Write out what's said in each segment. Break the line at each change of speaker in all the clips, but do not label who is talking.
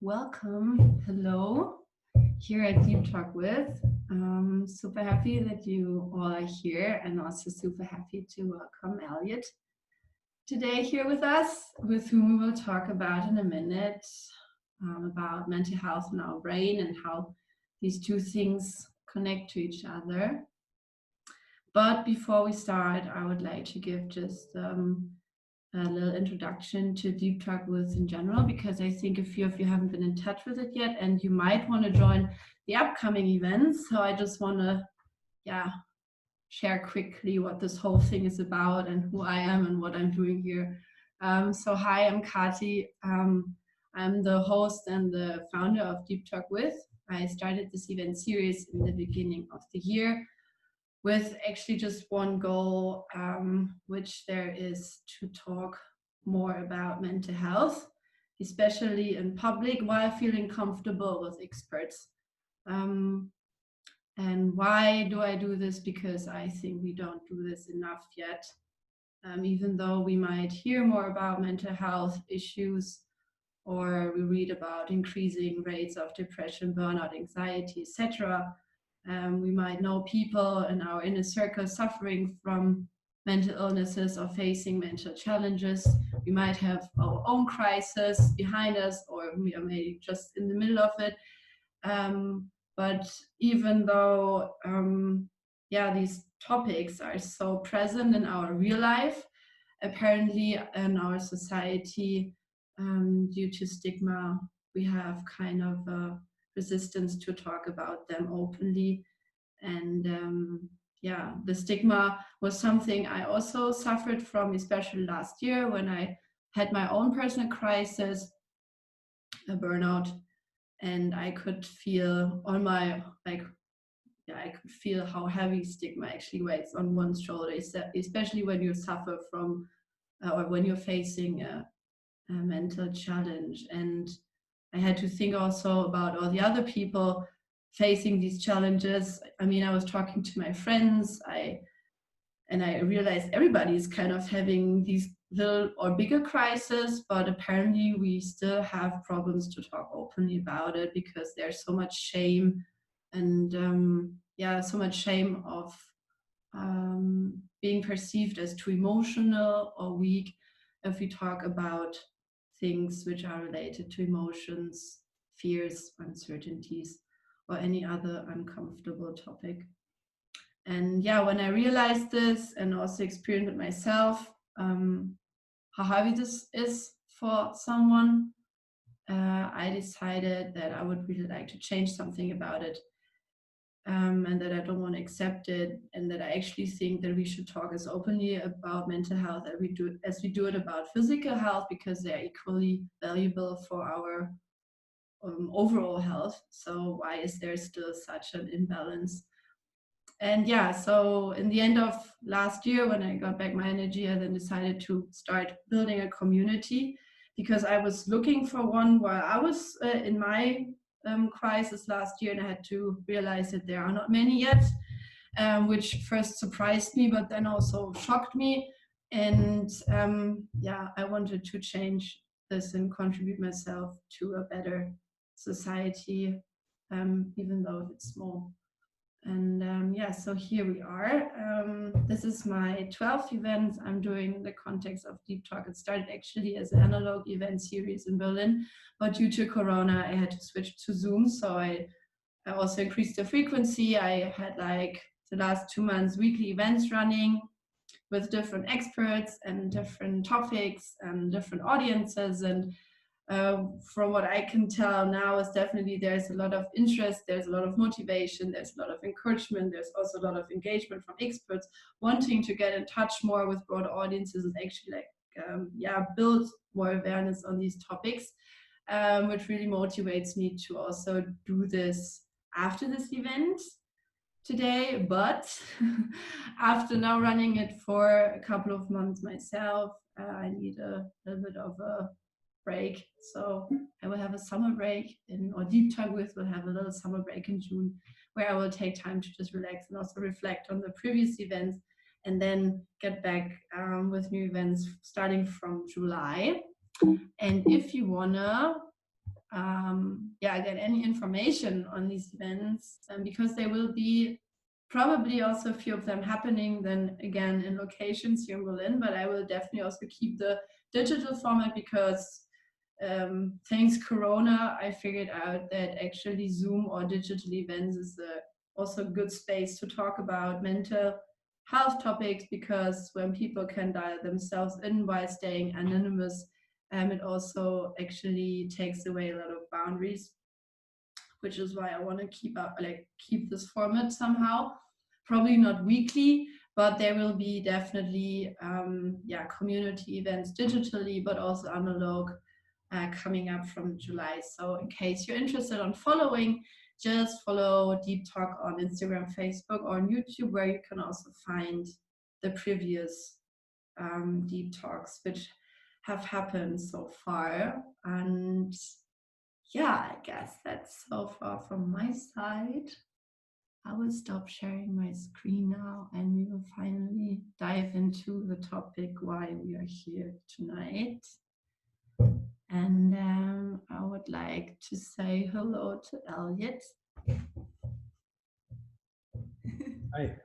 Welcome. Hello. Here at Deep Talk With. Super happy that you all are here and also super happy to welcome Elliot today here with us, with whom we will talk about in a minute about mental health in our brain and how these two things connect to each other. But before we start, I would like to give just a little introduction to Deep Talk With in general, because I think a few of you haven't been in touch with it yet and you might want to join the upcoming events. So I just want to, share quickly what this whole thing is about and who I am and what I'm doing here. So hi, I'm Kati. I'm the host and the founder of Deep Talk With. I started this event series in the beginning of the year with actually just one goal, which there is to talk more about mental health, especially in public, while feeling comfortable with experts. And why do I do this? Because I think we don't do this enough yet. Even though we might hear more about mental health issues, or we read about increasing rates of depression, burnout, anxiety, etc. We might know people in our inner circle suffering from mental illnesses or facing mental challenges. We might have our own crisis behind us, or we are maybe just in the middle of it. But even though, these topics are so present in our real life, apparently in our society, due to stigma, we have kind of a resistance to talk about them openly. And the stigma was something I also suffered from, especially last year when I had my own personal crisis, a burnout, and I could feel on my, I could feel how heavy stigma actually weighs on one's shoulders, especially when you suffer from, or when you're facing a mental challenge. And I had to think also about all the other people facing these challenges. I mean, I was talking to my friends, and I realized everybody is kind of having these little or bigger crises, but apparently we still have problems to talk openly about it because there's so much shame and so much shame of being perceived as too emotional or weak if we talk about things which are related to emotions, fears, uncertainties, or any other uncomfortable topic. And when I realized this and also experienced it myself, how heavy this is for someone, I decided that I would really like to change something about it. And that I don't want to accept it, and that I actually think that we should talk as openly about mental health as we do it about physical health, because they're equally valuable for our overall health. So why is there still such an imbalance? And so in the end of last year, when I got back my energy, I then decided to start building a community, because I was looking for one while I was in my crisis last year, and I had to realize that there are not many yet, which first surprised me, but then also shocked me. And I wanted to change this and contribute myself to a better society, even though it's small. And so here we are. This is my 12th event I'm doing in the context of Deep Talk. It started actually as an analog event series in Berlin, but due to Corona, I had to switch to Zoom. So I also increased the frequency. I had like the last 2 months weekly events running with different experts and different topics and different audiences. And from what I can tell now is definitely there's a lot of interest, there's a lot of motivation, there's a lot of encouragement, there's also a lot of engagement from experts wanting to get in touch more with broader audiences and actually build more awareness on these topics, which really motivates me to also do this after this event today. But after now running it for a couple of months myself, I need a little bit of a break. So I will have a summer break, or Deep Talk With will have a little summer break in June, where I will take time to just relax and also reflect on the previous events, and then get back with new events starting from July. And if you wanna get any information on these events, because there will be probably also a few of them happening then again in locations here in Berlin, but I will definitely also keep the digital format because thanks Corona, I figured out that actually Zoom or digital events is also a good space to talk about mental health topics, because when people can dial themselves in while staying anonymous, it also actually takes away a lot of boundaries, which is why I want to keep this format somehow. Probably not weekly, but there will be definitely community events digitally, but also analog, coming up from July. So in case you're interested on following, just follow Deep Talk on Instagram, Facebook, or on YouTube, where you can also find the previous Deep Talks which have happened so far. And yeah, I guess that's so far from my side. I will stop sharing my screen now and we will finally dive into the topic why we are here tonight. And I would like to say hello to Elliot.
Hi.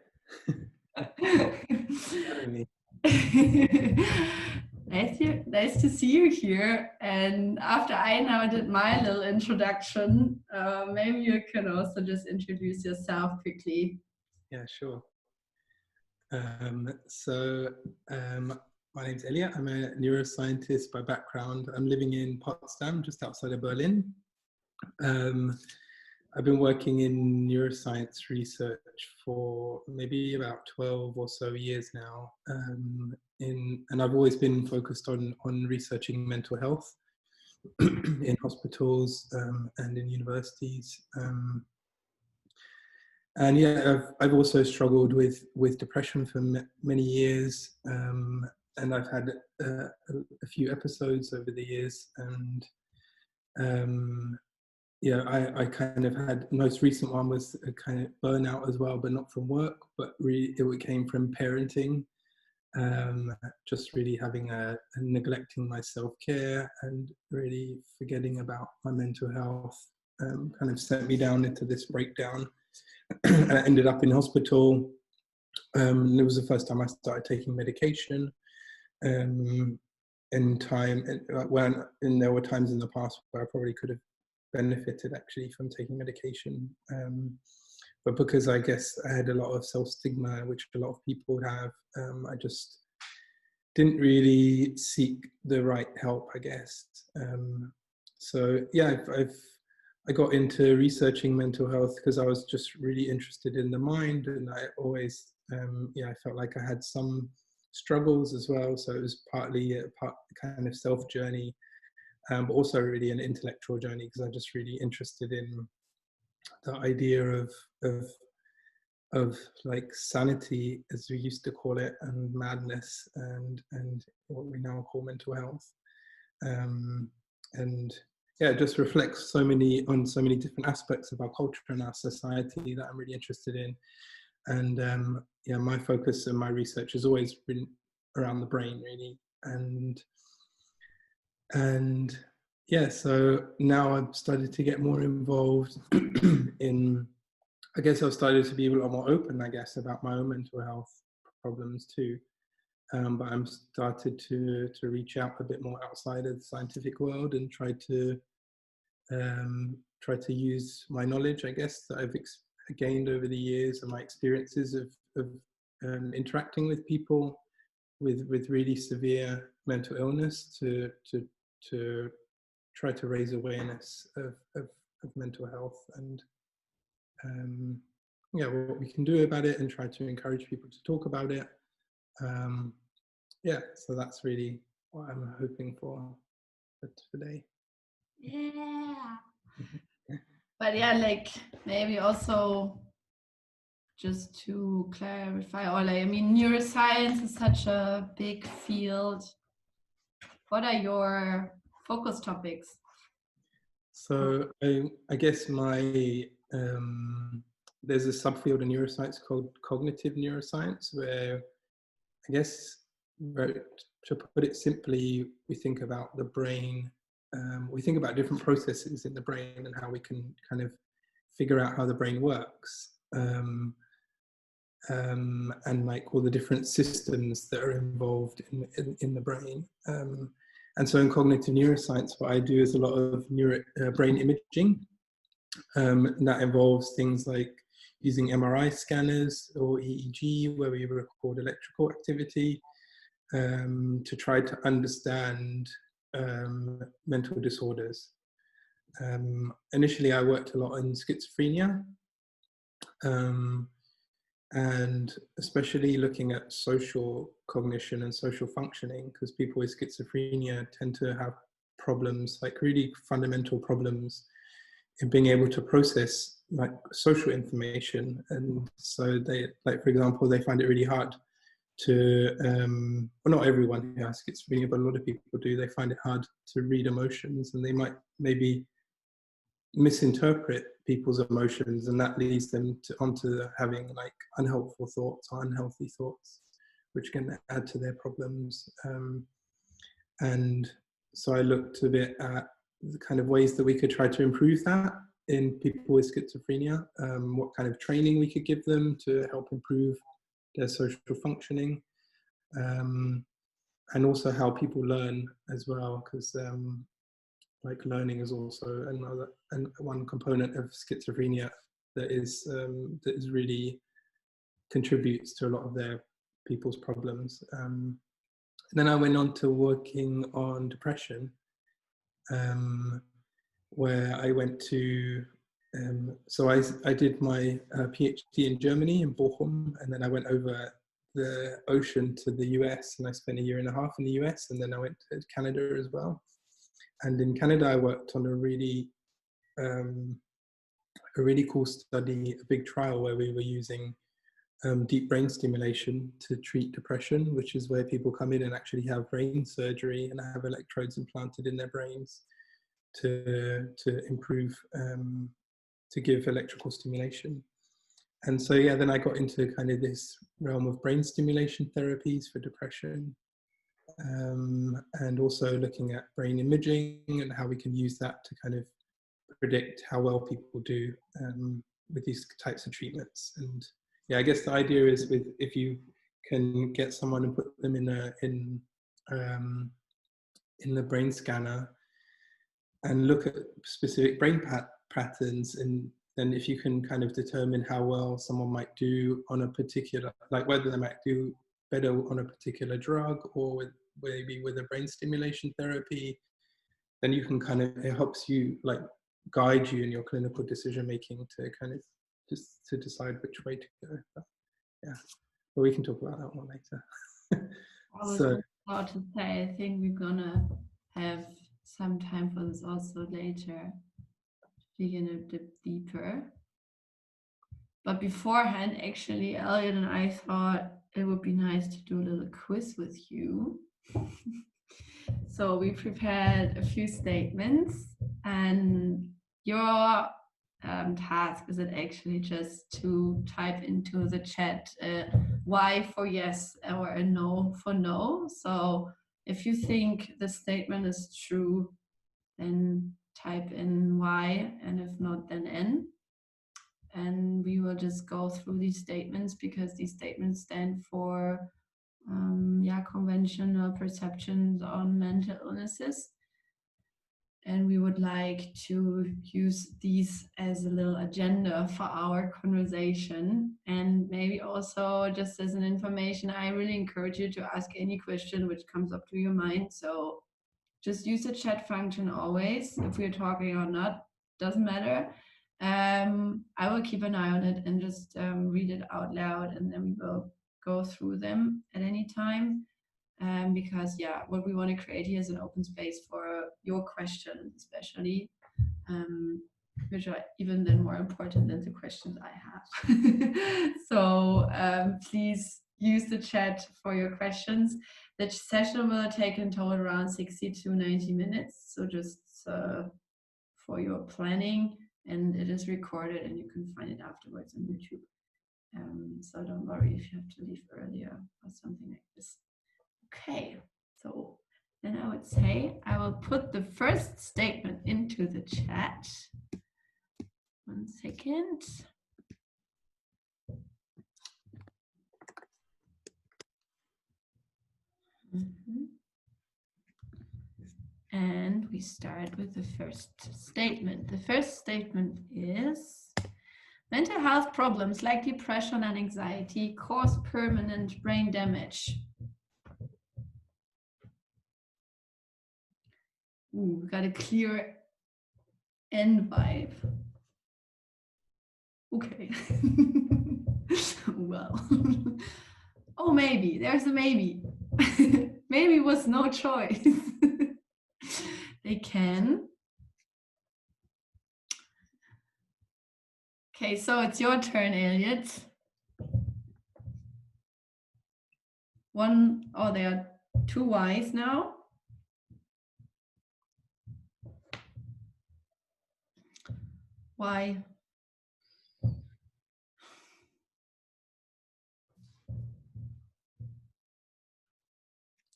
Nice to see you here. And after I now did my little introduction, maybe you can also just introduce yourself quickly.
Yeah, sure. My name's Elliot. I'm a neuroscientist by background. I'm living in Potsdam, just outside of Berlin. I've been working in neuroscience research for maybe about 12 or so years now. And I've always been focused on researching mental health in hospitals and in universities. And yeah, I've also struggled with depression for many years, and I've had a few episodes over the years. And I kind of had, the most recent one was a kind of burnout as well, but not from work, but really it came from parenting. Just really having neglecting my self-care and really forgetting about my mental health kind of sent me down into this breakdown. And I ended up in hospital. It was the first time I started taking medication. And there were times in the past where I probably could have benefited actually from taking medication. But because I guess I had a lot of self-stigma, which a lot of people have, I just didn't really seek the right help, I guess. So yeah, I got into researching mental health because I was just really interested in the mind, and I always, I felt like I had some struggles as well. So it was partly a kind of self journey, but also really an intellectual journey, because I'm just really interested in the idea of like sanity, as we used to call it, and madness, and what we now call mental health. And yeah, it just reflects on so many different aspects of our culture and our society that I'm really interested in. And my focus and my research has always been around the brain, really. And yeah, so now I've started to get more involved in, I guess I've started to be a lot more open, I guess, about my own mental health problems too. But I'm started to reach out a bit more outside of the scientific world and try to use my knowledge, I guess, that I've gained over the years and my experiences of interacting with people with really severe mental illness to try to raise awareness of mental health and what we can do about it, and try to encourage people to talk about it. So that's really what I'm hoping for today.
Yeah. But yeah, like maybe also just to clarify, or like, I mean, neuroscience is such a big field. What are your focus topics?
So I guess my there's a subfield in neuroscience called cognitive neuroscience, where I guess, to put it simply, we think about the brain we think about different processes in the brain and how we can kind of figure out how the brain works, and like all the different systems that are involved in the brain. And so in cognitive neuroscience, what I do is a lot of brain imaging, and that involves things like using MRI scanners or EEG, where we record electrical activity, to try to understand mental disorders. Initially, I worked a lot in schizophrenia, and especially looking at social cognition and social functioning, because people with schizophrenia tend to have problems, like really fundamental problems in being able to process like social information. And so they, like, for example, they find it really hard to, well, not everyone who has schizophrenia, but a lot of people do, they find it hard to read emotions, and they might maybe misinterpret people's emotions, and that leads them onto having like unhelpful thoughts or unhealthy thoughts, which can add to their problems. And so I looked a bit at the kind of ways that we could try to improve that in people with schizophrenia, what kind of training we could give them to help improve their social functioning, and also how people learn as well, because like learning is also one component of schizophrenia that is really contributes to a lot of their people's problems. And then I went on to working on depression, where I went to, so I did my Ph.D. in Germany, in Bochum, and then I went over the ocean to the US, and I spent 1.5 years in the US, and then I went to Canada as well. And in Canada, I worked on a really cool study, a big trial where we were using deep brain stimulation to treat depression, which is where people come in and actually have brain surgery and have electrodes implanted in their brains to improve, to give electrical stimulation. And so, yeah, then I got into kind of this realm of brain stimulation therapies for depression, and also looking at brain imaging and how we can use that to kind of predict how well people do with these types of treatments. And yeah, I guess the idea is if you can get someone and put them in the brain scanner and look at specific brain patterns, and then if you can kind of determine how well someone might do on a particular, like whether they might do better on a particular drug or maybe with a brain stimulation therapy, then you can kind of, it helps you like guide you in your clinical decision making to kind of just to decide which way to go. But, yeah, but we can talk about that one later.
I was
So
about to say, I think we're gonna have some time for this also later, dig in a bit deeper. But beforehand, actually, Elliot and I thought it would be nice to do a little quiz with you. So we prepared a few statements, and your task is it actually just to type into the chat Y for yes or a no for no. So if you think the statement is true, then type in Y, and if not, then N. And we will just go through these statements because these statements stand for conventional perceptions on mental illnesses. And we would like to use these as a little agenda for our conversation. And maybe also just as an information, I really encourage you to ask any question which comes up to your mind. So just use the chat function always. If we're talking or not, doesn't matter. I will keep an eye on it and just read it out loud, and then we will go through them at any time. Because yeah, what we want to create here is an open space for your questions, especially, which are even then more important than the questions I have. So please use the chat for your questions. The session will take in total around 60 to 90 minutes. So just for your planning, and it is recorded and you can find it afterwards on YouTube. So don't worry if you have to leave earlier or something like this. Okay, so then I would say I will put the first statement into the chat. 1 second. And we start with the first statement. The first statement is: mental health problems like depression and anxiety cause permanent brain damage. Ooh, we got a clear end vibe. Okay. Well. Oh, maybe. There's a maybe. Maybe was no choice. They can. Okay, so it's your turn, Elliot. There are 2 Ys now. Why?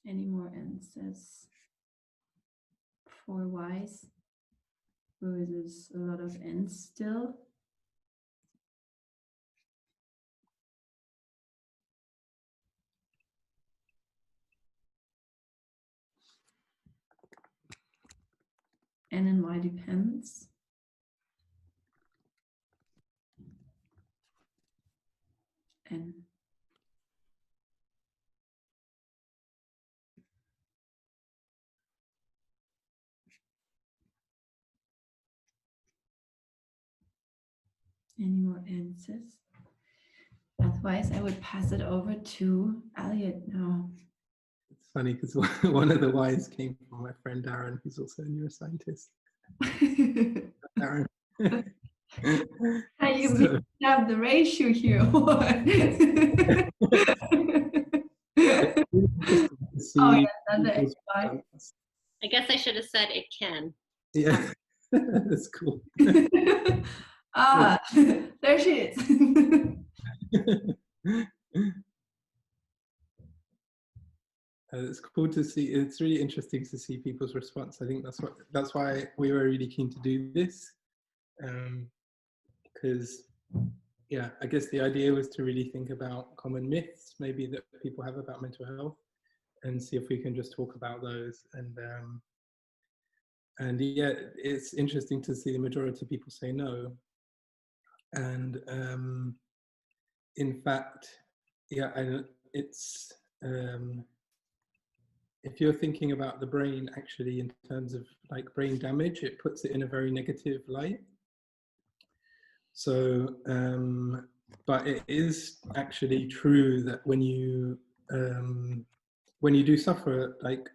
Any more answers? 4 Ys. Or is this a lot of N's still? N and Y depends. N. Any more answers? Otherwise, I would pass it over to Elliot now.
It's funny because one of the Ys came from my friend Darren, who's also a neuroscientist. Darren.
You have the ratio here. Oh, yeah, that's
I guess I should have said it can.
Yeah, that's cool.
Ah, there she is.
It's cool to see. It's really interesting to see people's response. I think that's why we were really keen to do this, because yeah, I guess the idea was to really think about common myths maybe that people have about mental health, and see if we can just talk about those. And yeah, it's interesting to see the majority of people say no. And in fact, yeah, it's if you're thinking about the brain actually in terms of like brain damage, it puts it in a very negative light. So, but it is actually true that when you do suffer, like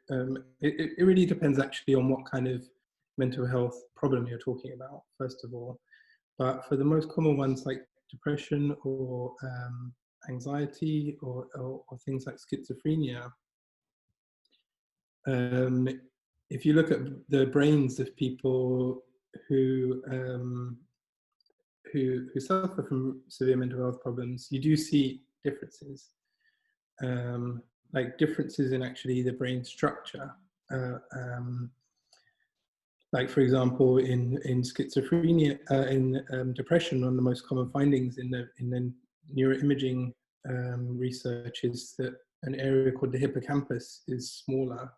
it really depends actually on what kind of mental health problem you're talking about, first of all. But for the most common ones like depression or anxiety or things like schizophrenia, if you look at the brains of people who suffer from severe mental health problems, you do see differences, like differences in actually the brain structure. Like for example, in schizophrenia, in depression, one of the most common findings in the neuroimaging research is that an area called the hippocampus is smaller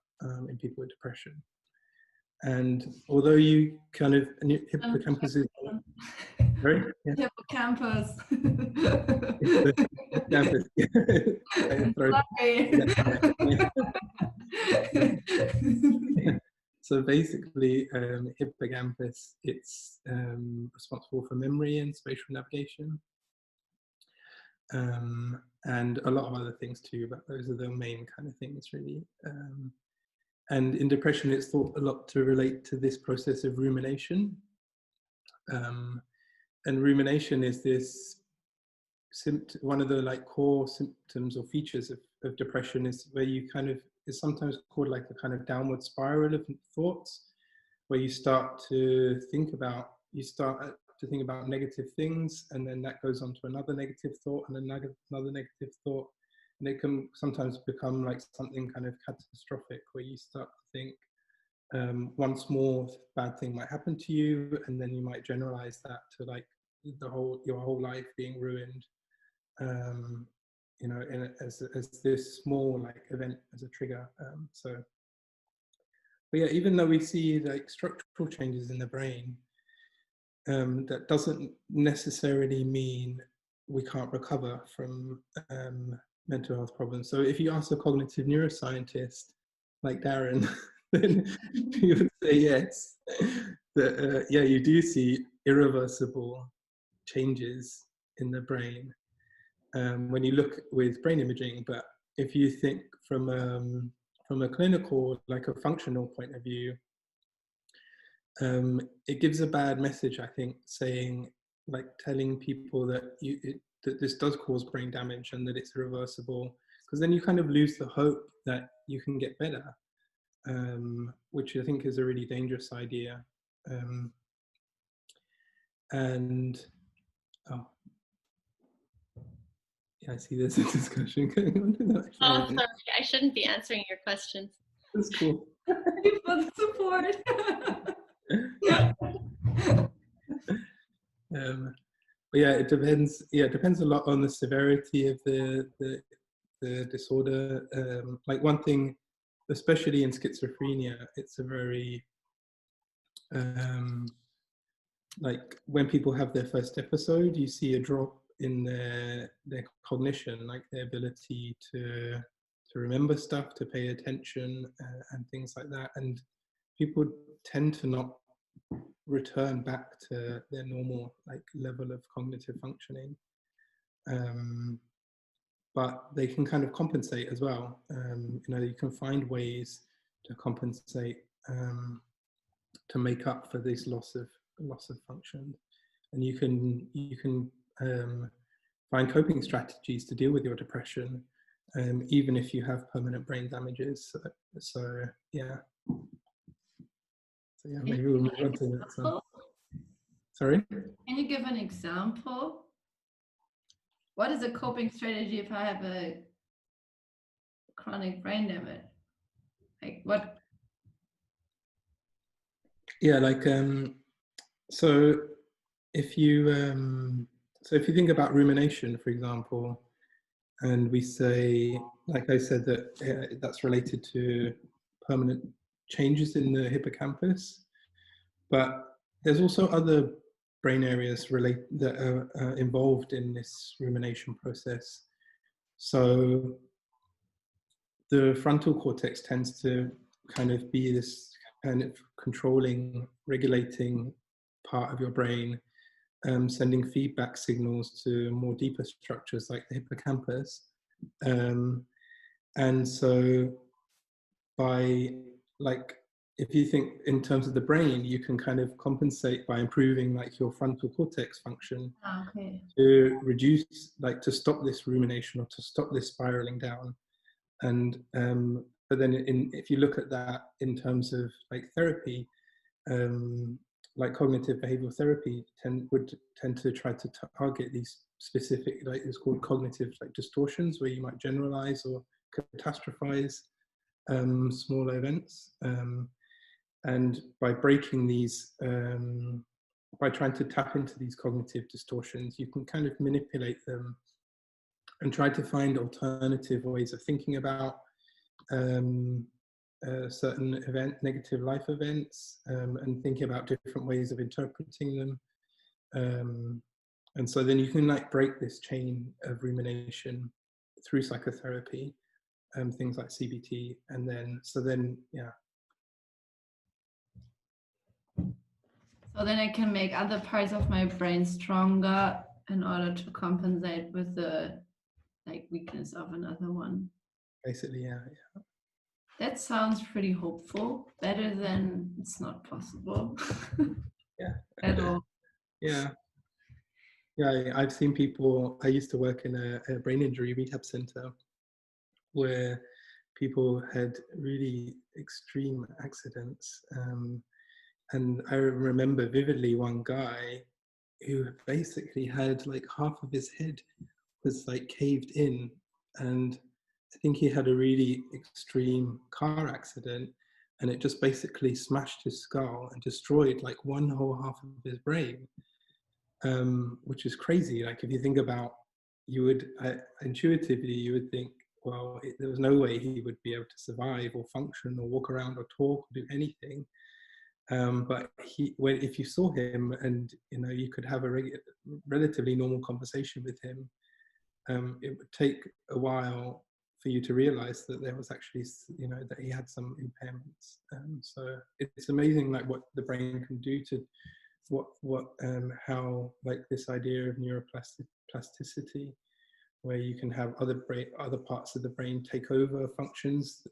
in people with depression. And although you kind of hippocampus is right? Yeah.
Hippocampus.
Hippocampus. So basically, hippocampus, it's responsible for memory and spatial navigation, and a lot of other things too, but those are the main kind of things really. And in depression, it's thought a lot to relate to this process of rumination. And rumination is this one of the like core symptoms or features of depression is where you kind of, is sometimes called like a kind of downward spiral of thoughts, where you start to think about negative things, and then that goes on to another negative thought and another negative thought, and it can sometimes become like something kind of catastrophic, where you start to think once more bad thing might happen to you, and then you might generalize that to like your whole life being ruined, you know, as this small like event as a trigger. But yeah, even though we see like structural changes in the brain, that doesn't necessarily mean we can't recover from mental health problems. So if you ask a cognitive neuroscientist like Darren, then you would say yes, that yeah, you do see irreversible changes in the brain when you look with brain imaging. But if you think from a clinical, like a functional point of view, it gives a bad message, I think, saying, like telling people that that this does cause brain damage and that it's irreversible, because then you kind of lose the hope that you can get better, which I think is a really dangerous idea. And oh, yeah, I see there's a discussion going on.
Oh, sorry, I shouldn't be answering your questions.
That's cool.
Thank you for the support.
But yeah, it depends. Yeah, it depends a lot on the severity of the disorder. Like one thing, especially in schizophrenia, it's a very like when people have their first episode, you see a drop in their cognition, like their ability to remember stuff, to pay attention, and things like that. And people tend to not return back to their normal like level of cognitive functioning, but they can kind of compensate as well. You know, you can find ways to compensate to make up for this loss of function, and you can find coping strategies to deal with your depression, even if you have permanent brain damages. So yeah. So yeah, maybe we'll move on to the next one. Sorry?
Can you give an example? What is a coping strategy if I have a chronic brain damage? Like what?
Yeah, like so if you think about rumination, for example, and we say, like I said, that that's related to permanent changes in the hippocampus, but there's also other brain areas that are involved in this rumination process. So the frontal cortex tends to kind of be this kind of controlling, regulating part of your brain, sending feedback signals to more deeper structures like the hippocampus. And so by like, if you think in terms of the brain, you can kind of compensate by improving like your frontal cortex function to reduce, like to stop this rumination or to stop this spiraling down. And but then if you look at that in terms of like therapy, like cognitive behavioral therapy would tend to try to target these specific, like it's called cognitive like distortions, where you might generalize or catastrophize smaller events. And by breaking these, by trying to tap into these cognitive distortions, you can kind of manipulate them and try to find alternative ways of thinking about certain negative life events, and thinking about different ways of interpreting them. And so then you can like break this chain of rumination through psychotherapy, things like CBT, and then yeah.
So then I can make other parts of my brain stronger in order to compensate with the like weakness of another one.
Basically, yeah.
That sounds pretty hopeful. Better than it's not possible.
Yeah.
At all.
Yeah. Yeah, I've seen people. I used to work in a brain injury rehab center where people had really extreme accidents. And I remember vividly one guy who basically had like half of his head was like caved in, and I think he had a really extreme car accident, and it just basically smashed his skull and destroyed like one whole half of his brain, which is crazy. Like if you think about, you would intuitively you would think, well, there was no way he would be able to survive or function or walk around or talk or do anything. But if you saw him and you could have a relatively normal conversation with him, it would take a while for you to realize that there was actually, that he had some impairments. So it's amazing, like what the brain can do to how like this idea of neuroplasticity, where you can have other parts of the brain take over functions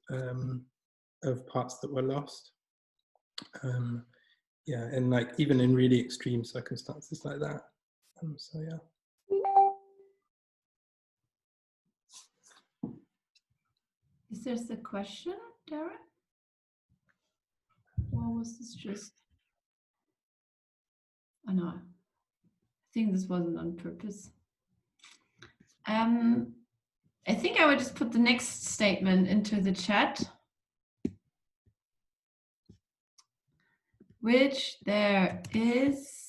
of parts that were lost. Yeah, and like even in really extreme circumstances like that. So yeah.
Is there a question, Darren? Or was this just? Oh no, I think this wasn't on purpose. I think I would just put the next statement into the chat, which there is.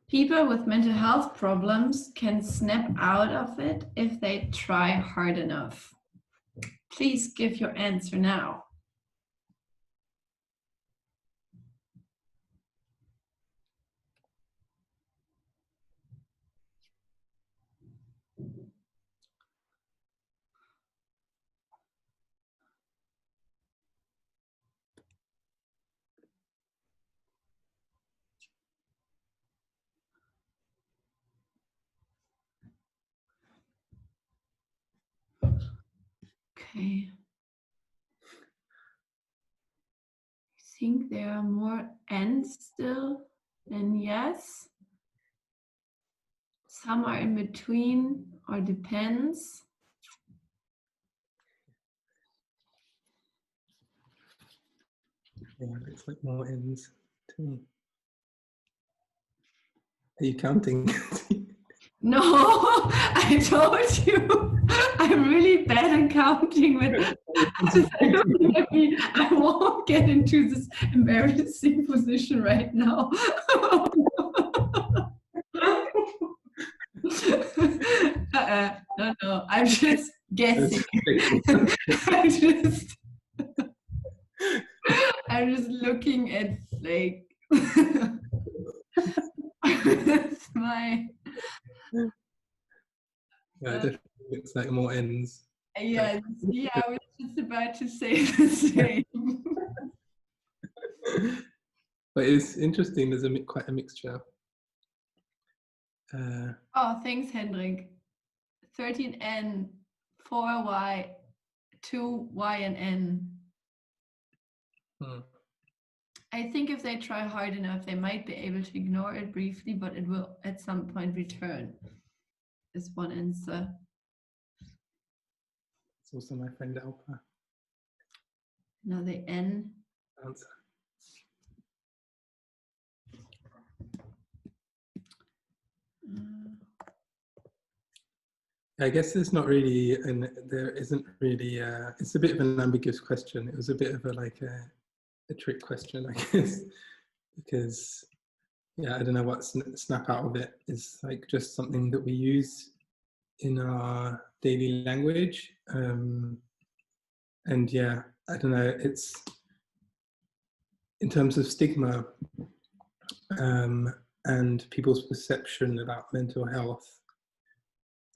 People with mental health problems can snap out of it if they try hard enough. Please give your answer now. Okay. I think there are more N's still than yes. Some are in between or depends.
Yeah, it's like more ends to me. Are you counting?
No, I told you, I'm really bad at counting. I won't get into this embarrassing position right now. No, I'm just guessing. I'm just looking at like my.
Yeah, definitely looks like more ends.
Yeah, I was just about to say the same.
But it's interesting, there's quite a mixture.
Oh, thanks, Hendrik. 13N, 4Y, 2Y and N. I think if they try hard enough, they might be able to ignore it briefly, but it will at some point return. Is one answer.
It's also my friend Alpa.
Another N.
Answer. I guess there's not really, and there isn't really. It's a bit of an ambiguous question. It was a bit of a trick question, I guess, because yeah, I don't know what snap out of it is, like just something that we use in our daily language, and yeah, I don't know. It's in terms of stigma and people's perception about mental health.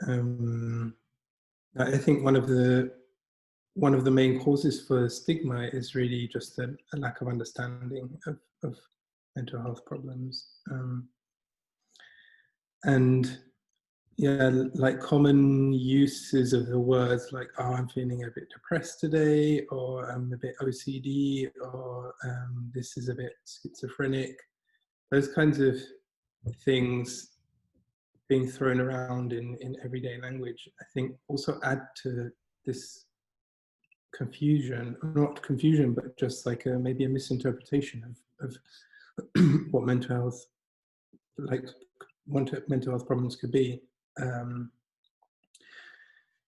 I think one of the main causes for stigma is really just a lack of understanding of mental health problems. And yeah, like common uses of the words like, oh, I'm feeling a bit depressed today, or I'm a bit OCD, or this is a bit schizophrenic. Those kinds of things being thrown around in everyday language, I think also add to this confusion, not confusion, but just like maybe a misinterpretation of what mental health, like what mental health problems could be.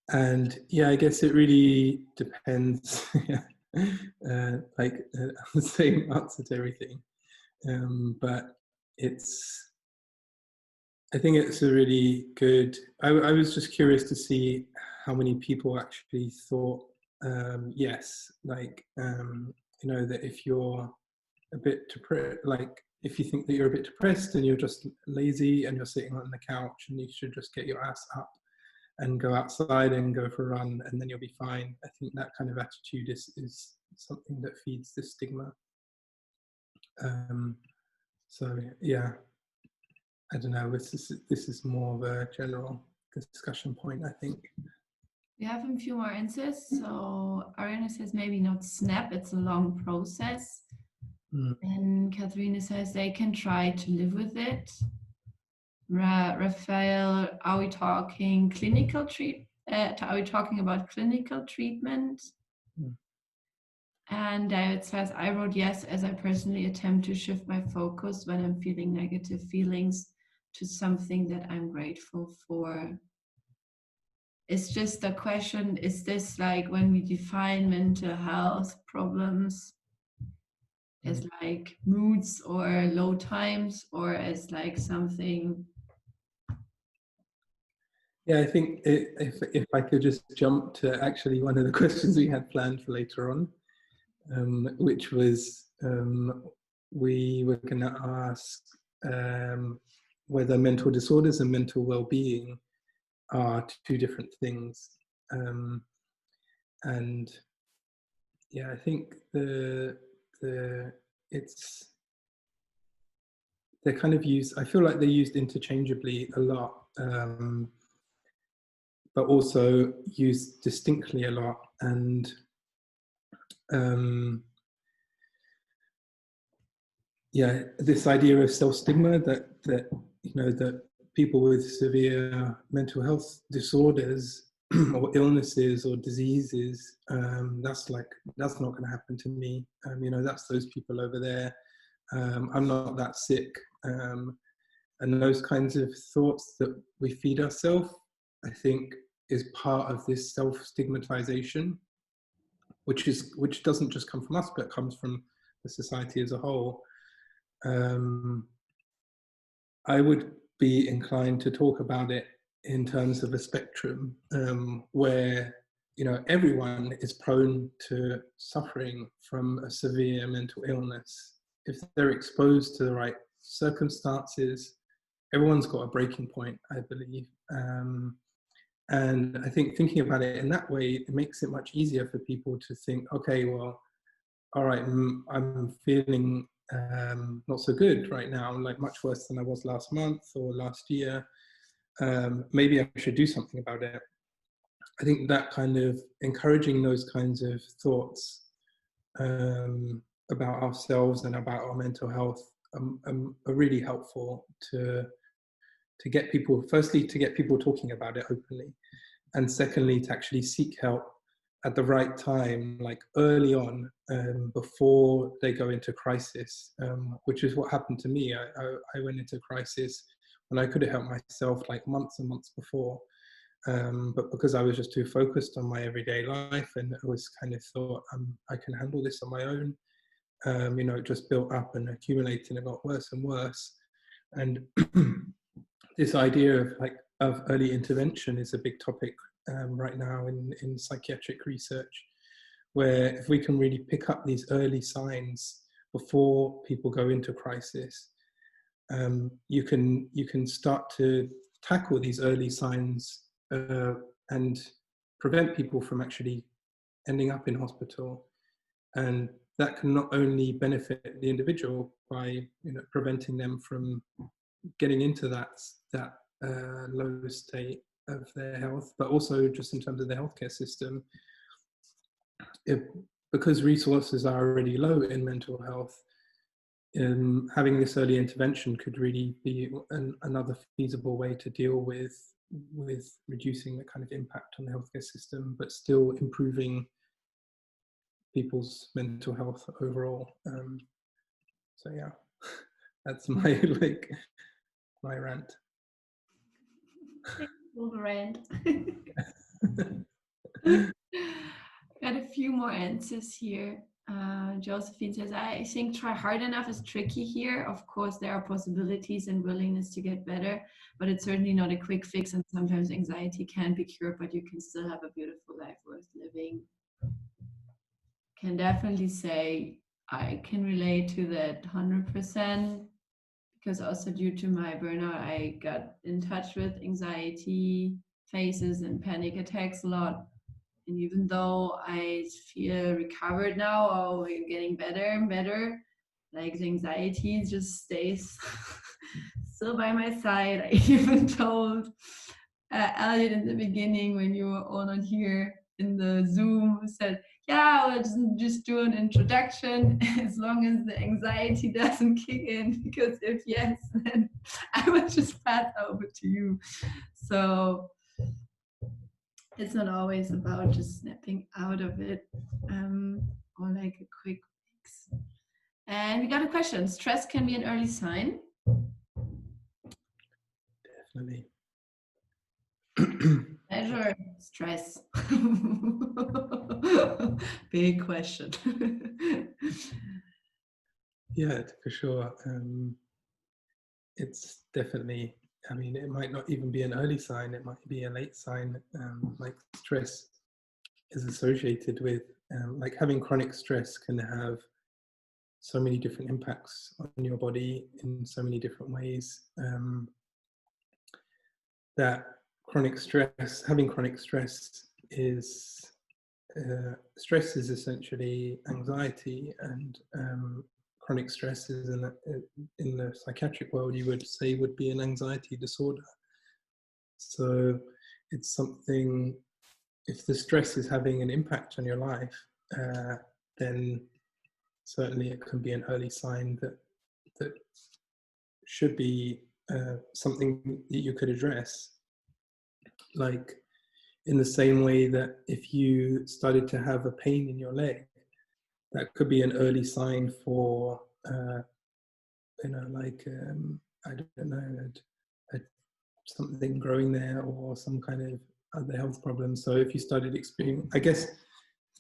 And yeah, I guess it really depends. The same answer to everything. But I think it's a really good, I was just curious to see how many people actually thought, yes, like, you know, that if you're a bit depressed, like if you think that you're a bit depressed and you're just lazy and you're sitting on the couch and you should just get your ass up and go outside and go for a run and then you'll be fine. I think that kind of attitude is something that feeds the stigma. So yeah, I don't know, this is more of a general discussion point, I think.
We have a few more answers. So Ariana says maybe not snap, it's a long process. And Katharina says they can try to live with it. Raphael, are we talking clinical are we talking about clinical treatment? And David says, I wrote yes, as I personally attempt to shift my focus when I'm feeling negative feelings to something that I'm grateful for. It's just a question, is this like when we define mental health problems as like moods or low times, or as like something?
Yeah, I think if I could just jump to actually one of the questions we had planned for later on, which was we were going to ask whether mental disorders and mental well-being are two different things. And yeah, I think they're kind of used, I feel like they're used interchangeably a lot, but also used distinctly a lot. And yeah, this idea of self-stigma that you know, that people with severe mental health disorders or illnesses or diseases, that's not going to happen to me. You know, that's those people over there. I'm not that sick. And those kinds of thoughts that we feed ourselves, I think, is part of this self-stigmatization, which doesn't just come from us, but comes from the society as a whole. I would be inclined to talk about it in terms of a spectrum, where, you know, everyone is prone to suffering from a severe mental illness. If they're exposed to the right circumstances, everyone's got a breaking point, I believe. And I think thinking about it in that way, it makes it much easier for people to think, okay, well, all right, I'm feeling not so good right now, like much worse than I was last month or last year. Maybe I should do something about it. I think that kind of encouraging those kinds of thoughts about ourselves and about our mental health are really helpful to get people, firstly, to get people talking about it openly, and secondly, to actually seek help at the right time, like early on, before they go into crisis, which is what happened to me. I went into crisis when I could have helped myself like months and months before. But because I was just too focused on my everyday life and I was kind of thought, I can handle this on my own, you know, it just built up and accumulated and it got worse and worse. And this idea of early intervention is a big topic right now in psychiatric research, where if we can really pick up these early signs before people go into crisis, you can start to tackle these early signs and prevent people from actually ending up in hospital. And that can not only benefit the individual by, you know, preventing them from getting into that low state of their health, but also just in terms of the healthcare system. Because resources are already low in mental health, having this early intervention could really be another feasible way to deal with reducing the kind of impact on the healthcare system, but still improving people's mental health overall. So yeah, that's my my rant.
Rant. Got a few more answers here. Josephine says, I think try hard enough is tricky here. Of course, there are possibilities and willingness to get better, but it's certainly not a quick fix, and sometimes anxiety can be cured, but you can still have a beautiful life worth living. Can definitely say I can relate to that 100%, because also due to my burnout, I got in touch with anxiety phases and panic attacks a lot. And even though I feel recovered now, or getting better and better, like the anxiety just stays still by my side. I even told Elliot in the beginning, when you were all not here in the Zoom, said, yeah, let's just do an introduction as long as the anxiety doesn't kick in, because if yes, then I will just pass over to you. So it's not always about just snapping out of it, or like a quick fix. And we got a question. Stress can be an early sign.
Definitely.
Measure stress. Big question.
Yeah, for sure. It's definitely, I mean, it might not even be an early sign, it might be a late sign. Like stress is associated with, like having chronic stress can have so many different impacts on your body in so many different ways. That having chronic stress is, stress is essentially anxiety, and chronic stress is in the psychiatric world, you would say, would be an anxiety disorder. So it's something, if the stress is having an impact on your life, then certainly it can be an early sign that should be something that you could address. Like in the same way that if you started to have a pain in your leg, that could be an early sign for, like, I don't know, something growing there or some kind of other health problem. So if you started experiencing, I guess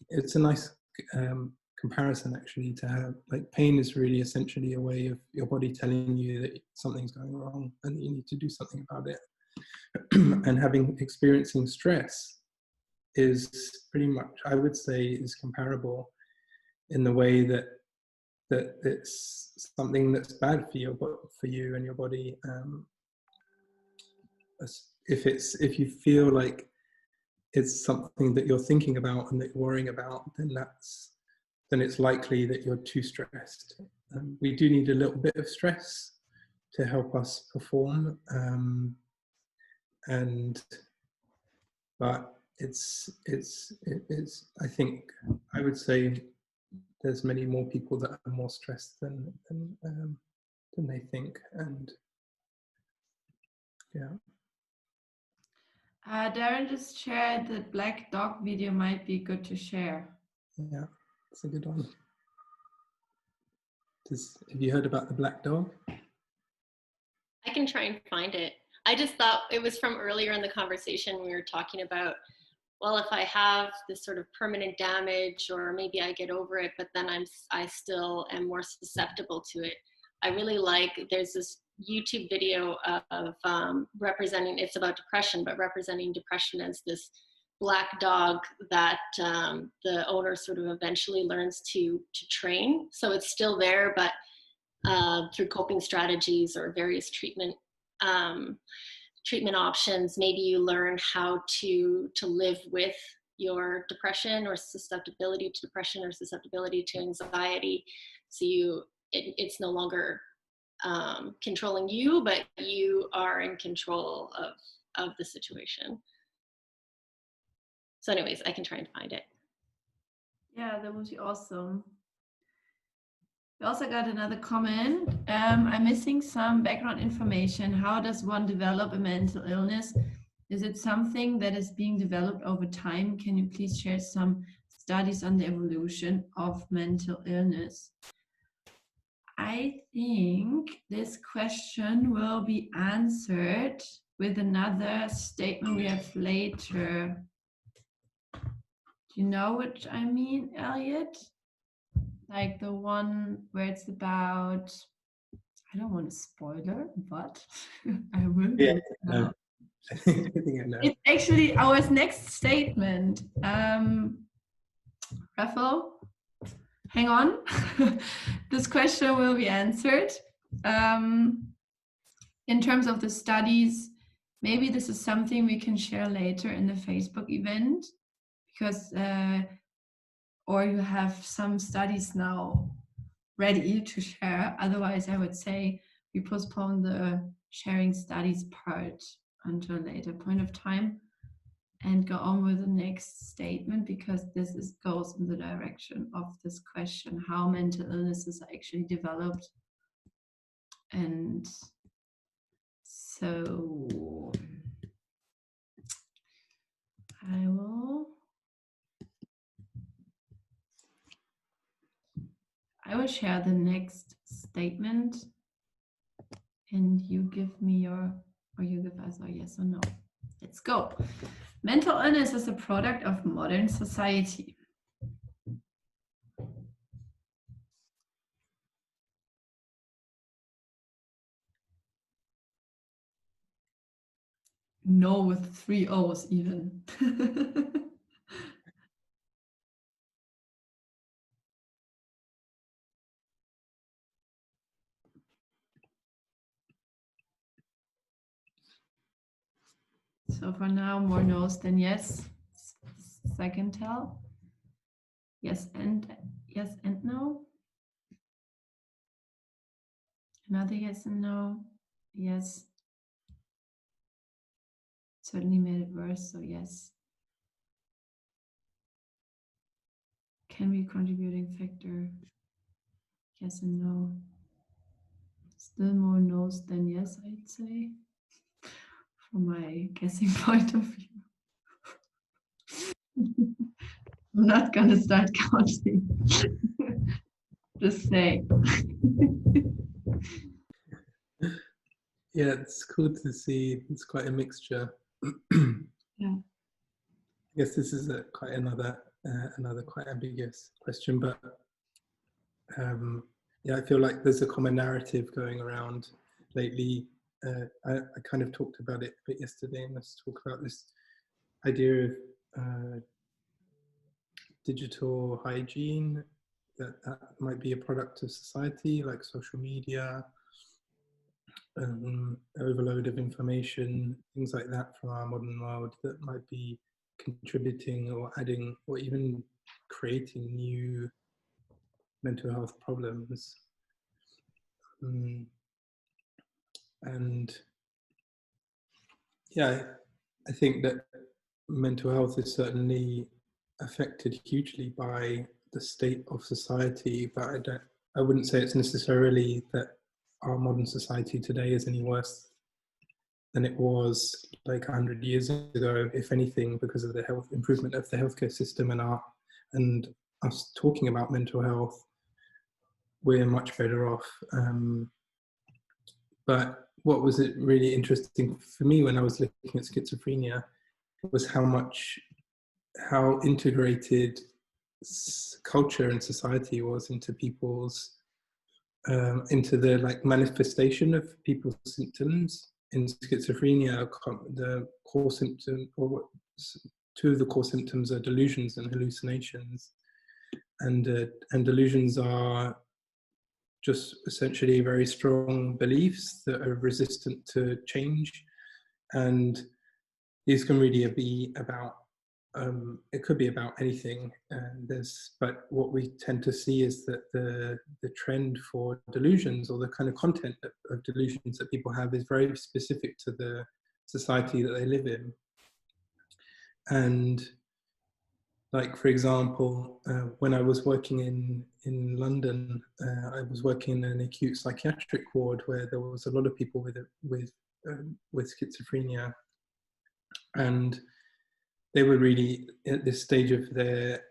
it's a nice comparison actually, to have, like, pain is really essentially a way of your body telling you that something's going wrong and that you need to do something about it. And experiencing stress is pretty much, I would say, is comparable in the way that it's something that's bad for you and your body. If you feel like it's something that you're thinking about and that you're worrying about, then it's likely that you're too stressed. We do need a little bit of stress to help us perform, but it's I think I would say there's many more people that are more stressed than they think, and yeah.
Darren just shared that black dog video might be good to share.
Yeah, it's a good one. Have you heard about the black dog?
I can try and find it. I just thought it was from earlier in the conversation. We were talking about, well, if I have this sort of permanent damage, or maybe I get over it, but then I still am more susceptible to it. I really like, there's this YouTube video of representing, it's about depression, but representing depression as this black dog that the owner sort of eventually learns to train. So it's still there, but through coping strategies or various treatment options, maybe you learn how to live with your depression or susceptibility to depression or susceptibility to anxiety. So it's no longer controlling you, but you are in control of the situation. So anyways, I can try and find it.
Yeah, that would be awesome. We also got another comment. I'm missing some background information. How does one develop a mental illness? Is it something that is being developed over time? Can you please share some studies on the evolution of mental illness. I think this question will be answered with another statement we have later. Do you know what I mean, Elliot? Like the one where it's about, I don't want to spoiler, but I will.
Yeah, no. I think I know.
It's actually our next statement. Raphael, hang on. This question will be answered. In terms of the studies, maybe this is something we can share later in the Facebook event, because or you have some studies now ready to share. Otherwise, I would say we postpone the sharing studies part until a later point of time and go on with the next statement, because this goes in the direction of this question, how mental illnesses are actually developed. And so I will share the next statement, and you give me your, or you give us a yes or no. Let's go. Mental illness is a product of modern society. No, with 3 O's even. So for now, more no's than yes. Second tell. Yes and no. Another yes and no. Yes. Certainly made it worse, so yes. Can be a contributing factor. Yes and no. Still more no's than yes, I'd say, from my guessing point of view. I'm not gonna start counting. Just say.
Yeah, it's cool to see. It's quite a mixture.
Yeah.
I guess this is quite another quite ambiguous question, but yeah, I feel like there's a common narrative going around lately. I kind of talked about it a bit yesterday, and let's talk about this idea of digital hygiene, that might be a product of society, like social media, overload of information, things like that from our modern world that might be contributing or adding or even creating new mental health problems. And yeah, I think that mental health is certainly affected hugely by the state of society, but I wouldn't say it's necessarily that our modern society today is any worse than it was like 100 years ago, if anything, because of the health improvement of the healthcare system and us talking about mental health, we're much better off. But what was it really interesting for me when I was looking at schizophrenia was how integrated culture and society was into people's into the like manifestation of people's symptoms. In schizophrenia, the core symptom, or two of the core symptoms, are delusions and hallucinations, and delusions are just essentially very strong beliefs that are resistant to change, and these can really be about it could be about anything. But what we tend to see is that the trend for delusions, or the kind of content of delusions that people have, is very specific to the society that they live in. And like, for example, when I was working in London, I was working in an acute psychiatric ward where there was a lot of people with schizophrenia, and they were really at this stage of their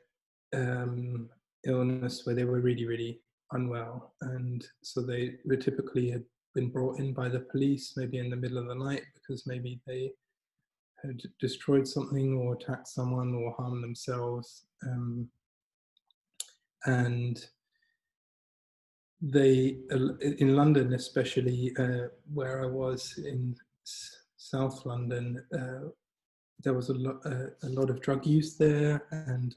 illness where they were really, really unwell. And so they were typically had been brought in by the police, maybe in the middle of the night, because maybe they had destroyed something or attacked someone or harmed themselves. And they, in London especially, where I was in South London, there was a lot of drug use there, and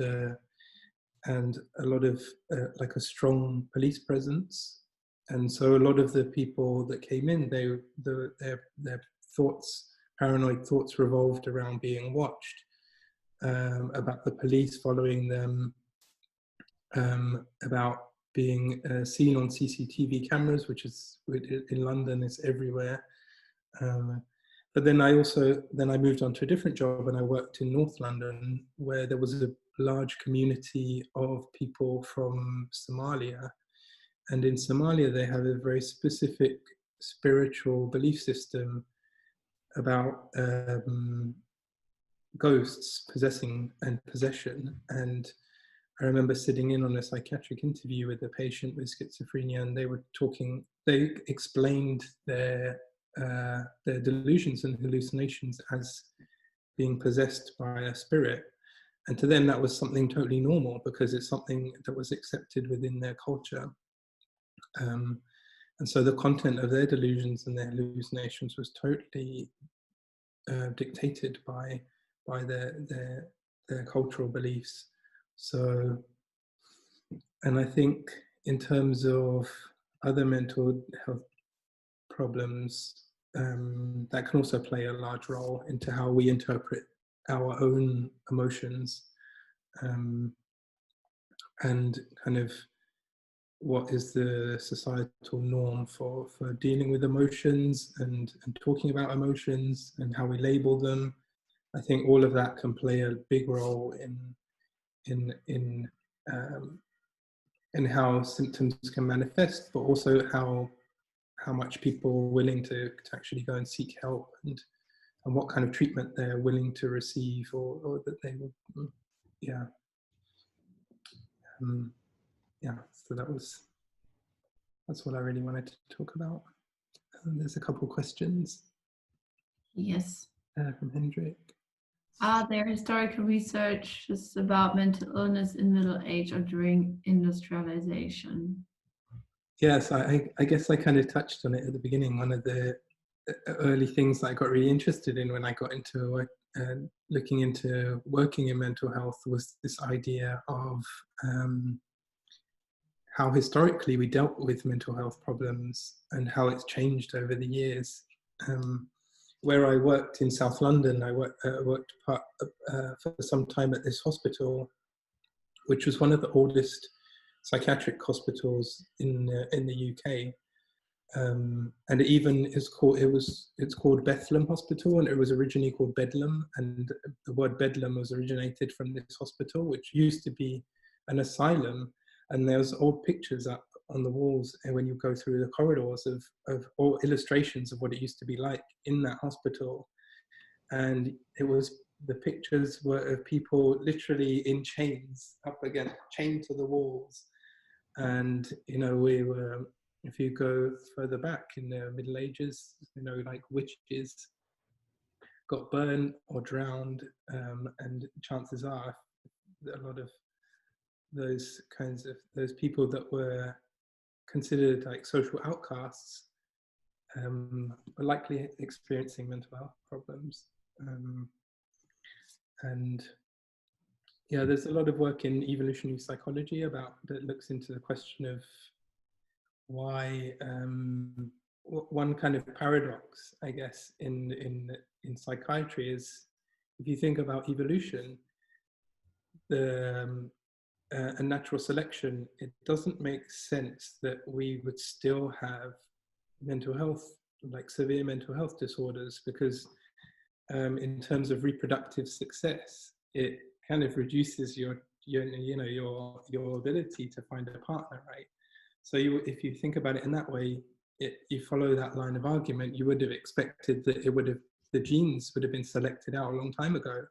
a lot of like a strong police presence. And so a lot of the people that came in, their thoughts, paranoid thoughts, revolved around being watched, about the police following them, about being seen on CCTV cameras, which is in London is everywhere. But then I moved on to a different job, and I worked in North London, where there was a large community of people from Somalia. And in Somalia, they have a very specific spiritual belief system about ghosts possessing and possession. And I remember sitting in on a psychiatric interview with a patient with schizophrenia, and they explained their delusions and hallucinations as being possessed by a spirit. And to them, that was something totally normal, because it's something that was accepted within their culture. And so the content of their delusions and their hallucinations was totally dictated by their cultural beliefs. So, and I think in terms of other mental health problems, that can also play a large role into how we interpret our own emotions, and kind of what is the societal norm for dealing with emotions and talking about emotions and how we label them. I think all of that can play a big role in how symptoms can manifest, but also how much people are willing to actually go and seek help, and what kind of treatment they're willing to receive, or that they will, yeah. So that's what I really wanted to talk about. There's a couple questions.
Yes.
From Hendrik.
Are there historical researches about mental illness in middle age or during industrialization?
Yes, I guess I kind of touched on it at the beginning. One of the early things that I got really interested in when I got into looking into working in mental health was this idea of how historically we dealt with mental health problems and how it's changed over the years. Where I worked in South London, I worked for some time at this hospital, which was one of the oldest psychiatric hospitals in the UK, and it's called Bethlehem Hospital, and it was originally called Bedlam, and the word Bedlam was originated from this hospital, which used to be an asylum. And there's old pictures up on the walls, and when you go through the corridors of all illustrations of what it used to be like in that hospital. And the pictures were of people literally in chains, chained to the walls. And, we were, if you go further back in the Middle Ages, like witches got burned or drowned, and chances are a lot of those people that were considered like social outcasts were likely experiencing mental health problems. And yeah, there's a lot of work in evolutionary psychology that looks into the question of why one kind of paradox, I guess, in psychiatry is, if you think about evolution, and natural selection, it doesn't make sense that we would still have mental health, like severe mental health disorders, because in terms of reproductive success, it kind of reduces your ability to find a partner, right? So if you think about it in that way, you follow that line of argument, you would have expected that the genes would have been selected out a long time ago,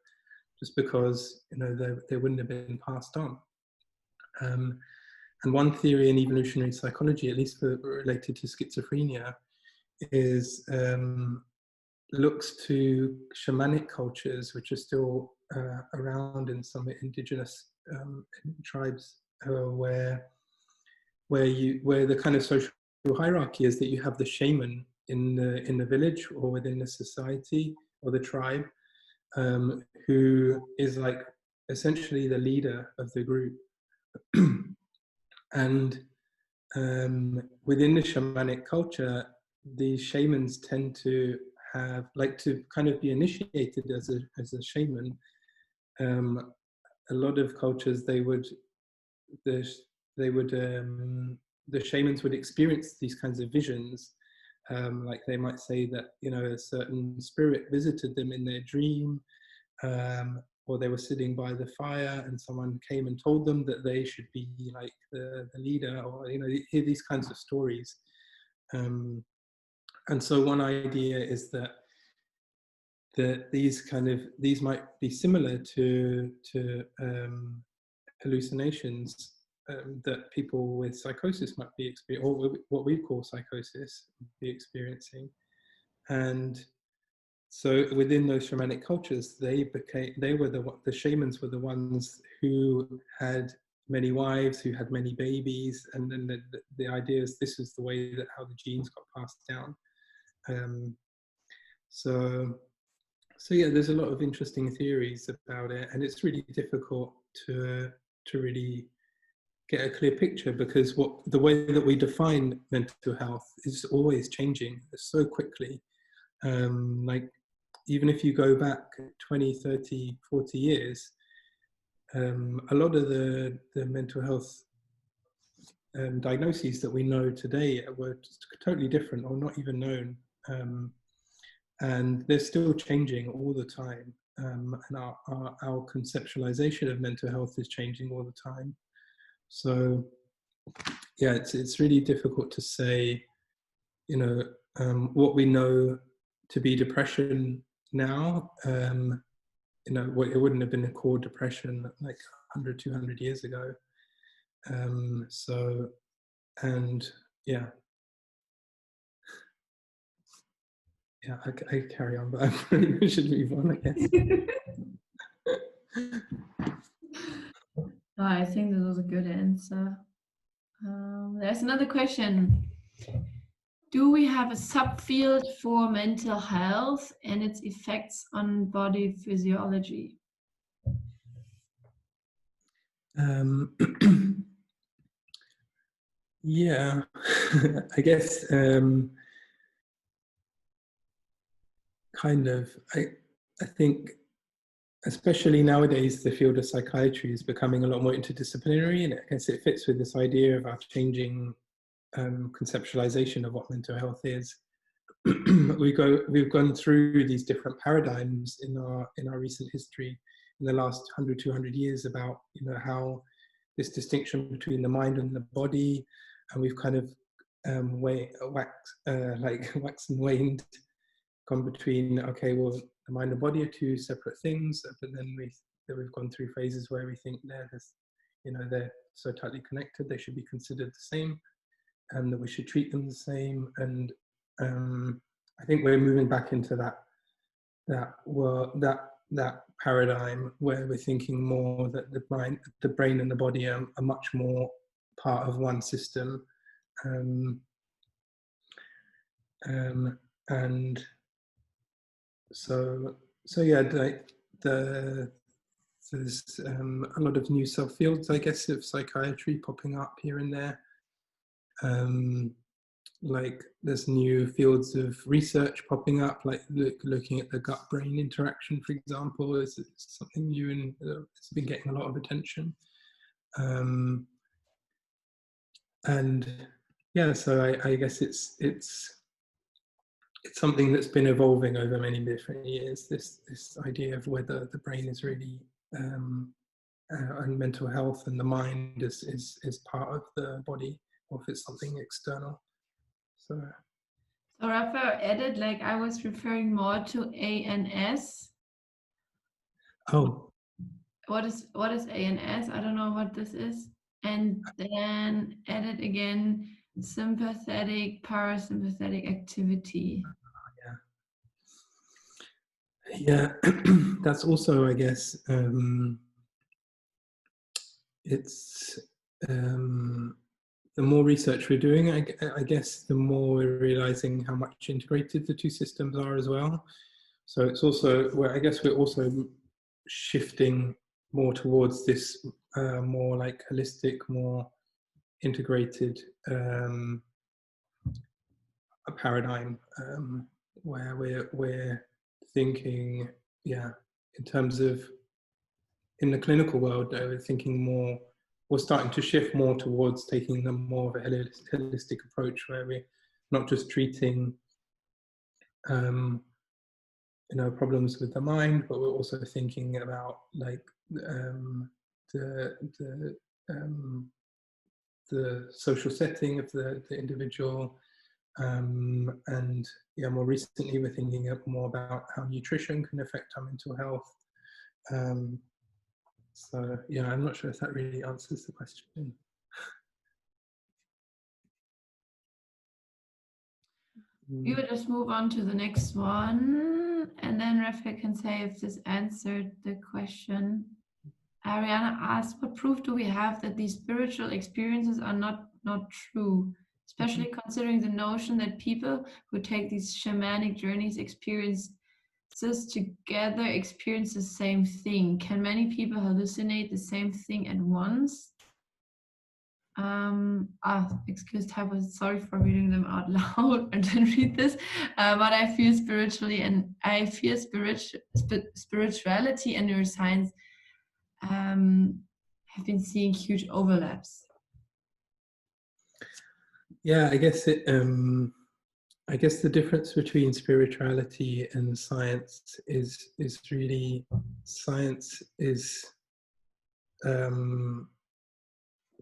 just because they wouldn't have been passed on. And one theory in evolutionary psychology, at least related to schizophrenia, is looks to shamanic cultures, which are still around in some indigenous tribes, where the kind of social hierarchy is that you have the shaman in the village or within the society or the tribe, who is like essentially the leader of the group. And within the shamanic culture, the shamans tend to have to kind of be initiated as a shaman. A lot of cultures, the shamans would experience these kinds of visions. Like they might say that, you know, a certain spirit visited them in their dream, or they were sitting by the fire and someone came and told them that they should be like the leader, or, you know, you hear these kinds of stories. And so one idea is that these might be similar to hallucinations that people with psychosis might be experiencing, or what we call psychosis, be experiencing. And so within those shamanic cultures, the shamans were the ones who had many wives, who had many babies, and then the idea is this is the way that how the genes got passed down. So yeah, there's a lot of interesting theories about it, and it's really difficult to really get a clear picture, because the way that we define mental health is always changing so quickly. Like even if you go back 20, 30, 40 years, a lot of the mental health diagnoses that we know today were totally different or not even known. And they're still changing all the time. And our conceptualization of mental health is changing all the time. So yeah, it's really difficult to say, you know, what we know to be depression now, you know, it wouldn't have been called depression like 100, 200 years ago. So, and yeah. Yeah, I carry on, but I probably should move on, I guess.
Oh, I think this was a good answer. There's another question. Do we have a subfield for mental health and its effects on body physiology?
Yeah, I guess kind of. I think, especially nowadays, the field of psychiatry is becoming a lot more interdisciplinary, and I guess it fits with this idea of our changing conceptualization of what mental health is. We've gone through these different paradigms in our recent history in the last 100, 200 years about, you know, how this distinction between the mind and the body, and we've kind of waxed and waned, gone between, okay, well, the mind and body are two separate things, but then we've gone through phases where we think they're so tightly connected, they should be considered the same, and that we should treat them the same. And I think we're moving back into that paradigm where we're thinking more that the brain and the body are much more part of one system. And so yeah, there's a lot of new subfields, I guess, of psychiatry popping up here and there. Like there's new fields of research popping up, like looking at the gut-brain interaction, for example, is something new and it's been getting a lot of attention. And yeah, so I guess it's something that's been evolving over many different years. This idea of whether the brain is really and mental health and the mind is part of the body, or if it's something external. So
Rafa added, like I was referring more to ANS.
Oh.
What is ANS? I don't know what this is. and then added again sympathetic, parasympathetic activity.
Yeah, that's also, I guess, it's the more research we're doing, I guess, the more we're realizing how much integrated the two systems are as well. So it's also where I guess we're also shifting more towards this more like holistic, more integrated a paradigm where we're thinking, yeah, in terms of in the clinical world, we're thinking more. We're starting to shift more towards taking the more of a holistic approach, where we're not just treating, problems with the mind, but we're also thinking about like the the social setting of the individual. And yeah, more recently we're thinking more about how nutrition can affect our mental health. So yeah, I'm not sure if that really answers the question.
We will just move on to the next one, and then Rafael can say if this answered the question. Ariana asked, what proof do we have that these spiritual experiences are not true, especially considering the notion that people who take these shamanic journeys experience the same thing? Can many people hallucinate the same thing at once? Excuse typo, sorry for reading them out loud. I didn't read this, but I feel spirituality and neuroscience have been seeing huge overlaps.
Yeah, I guess I guess the difference between spirituality and science is really science is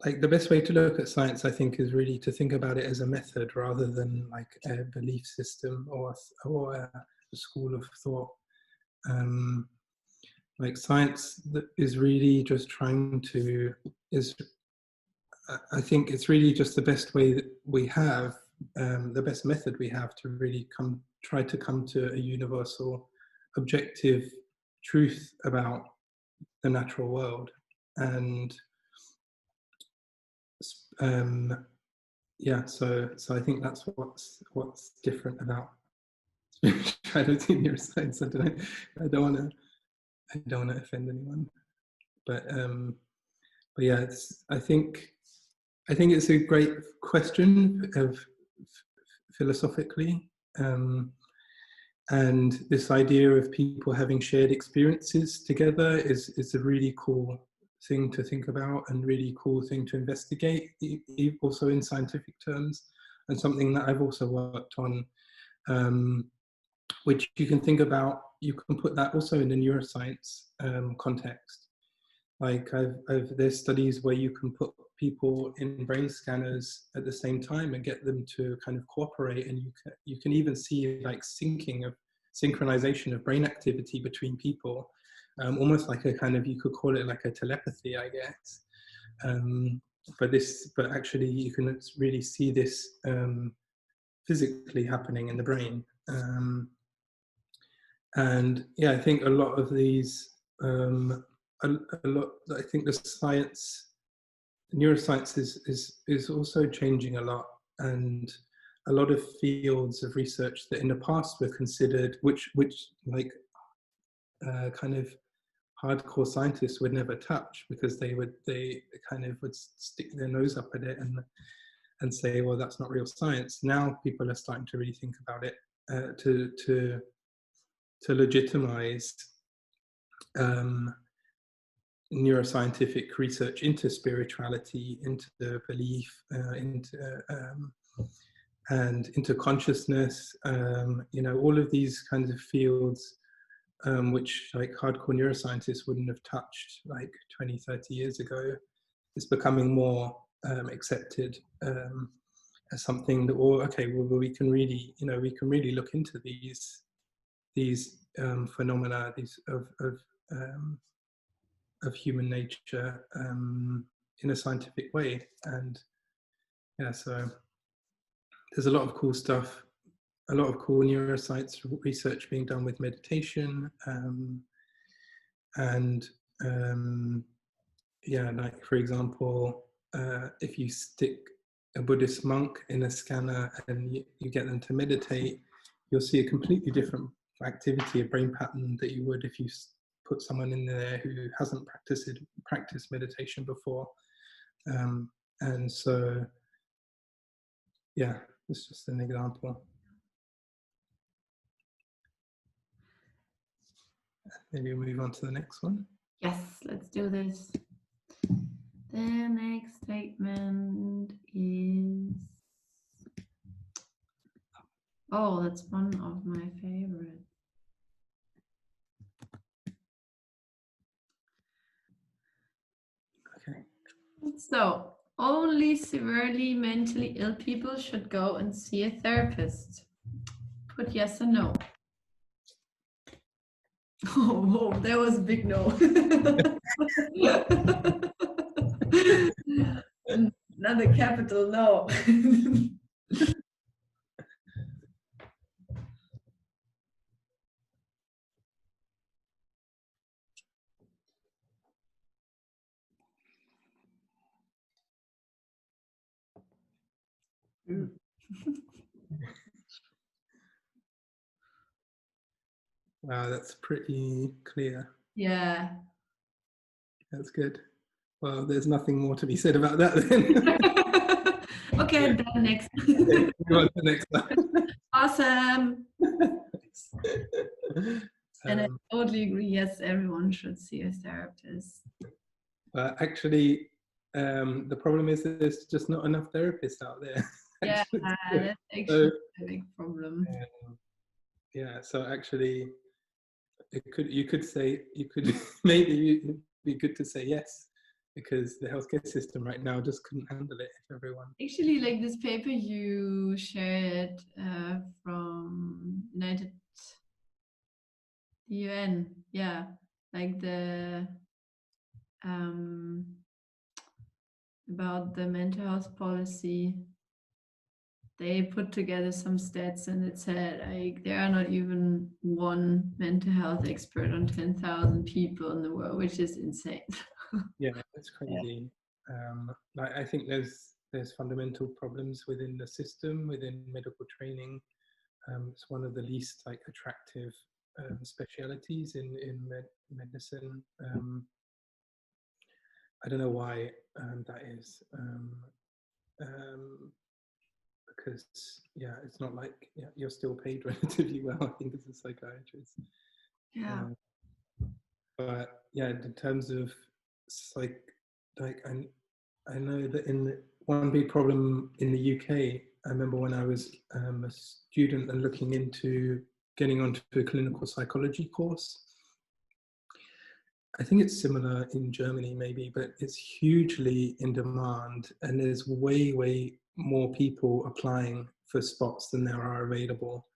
like the best way to look at science, I think, is really to think about it as a method rather than like a belief system or a school of thought. Like science that is really just trying to I think it's really just the best way that we have, the best method we have to really try to come to a universal, objective truth about the natural world. And yeah, so I think that's what's different about spirituality and neuroscience. I don't want to offend anyone, but yeah, I think it's a great question of philosophically, and this idea of people having shared experiences together is a really cool thing to think about and really cool thing to investigate, also in scientific terms, and something that I've also worked on, which you can think about. You can put that also in the neuroscience context. Like there's studies where you can put people in brain scanners at the same time and get them to kind of cooperate, and you can even see like synchronization of brain activity between people, almost like a kind of, you could call it like a telepathy, I guess. But actually you can really see this physically happening in the brain. And yeah, I think a lot of these a lot. I think the neuroscience is also changing a lot, and a lot of fields of research that in the past were considered, which like kind of hardcore scientists would never touch, because they kind of would stick their nose up at it and say, well, that's not real science. Now people are starting to really think about it, to legitimize neuroscientific research into spirituality, into belief, and into consciousness. All of these kinds of fields, which like hardcore neuroscientists wouldn't have touched like 20, 30 years ago, is becoming more accepted as something that, we can really look into these phenomena, of human nature, in a scientific way. And yeah, so there's a lot of cool stuff, a lot of cool neuroscience research being done with meditation, and yeah, like for example, if you stick a Buddhist monk in a scanner and you get them to meditate, you'll see a completely different activity, a brain pattern that you would if you put someone in there who hasn't practiced meditation before. And so, yeah, it's just an example. Maybe we'll move on to the next one.
Yes, let's do this. The next statement is, oh, that's one of my favorites.
Okay.
So, only severely mentally ill people should go and see a therapist. Put yes or no. Oh, whoa, that was a big no. Another capital no.
Wow, that's pretty clear.
Yeah.
That's good. Well, there's nothing more to be said about that then.
Okay, then next.
Okay, move on to the next one.
Awesome. And I
Um,
totally agree. Yes, everyone should see a therapist.
but actually, the problem is that there's just not enough therapists out there.
Yeah, that's actually a big problem.
Yeah, so actually, you could maybe it'd be good to say yes, because the healthcare system right now just couldn't handle it if everyone.
Actually, like this paper you shared from the UN, yeah, like the about the mental health policy. They put together some stats and it said like there are not even one mental health expert on 10,000 people in the world, which is insane.
Yeah, that's crazy. Like I think there's fundamental problems within the system, within medical training. It's one of the least like attractive specialities in medicine. I don't know why that is. Because yeah, it's not like you're still paid relatively well, I think, as a psychiatrist.
Yeah.
But yeah, in terms of like I know that one big problem in the UK, I remember when I was a student and looking into getting onto a clinical psychology course. I think it's similar in Germany maybe, but it's hugely in demand and there's way more people applying for spots than there are available.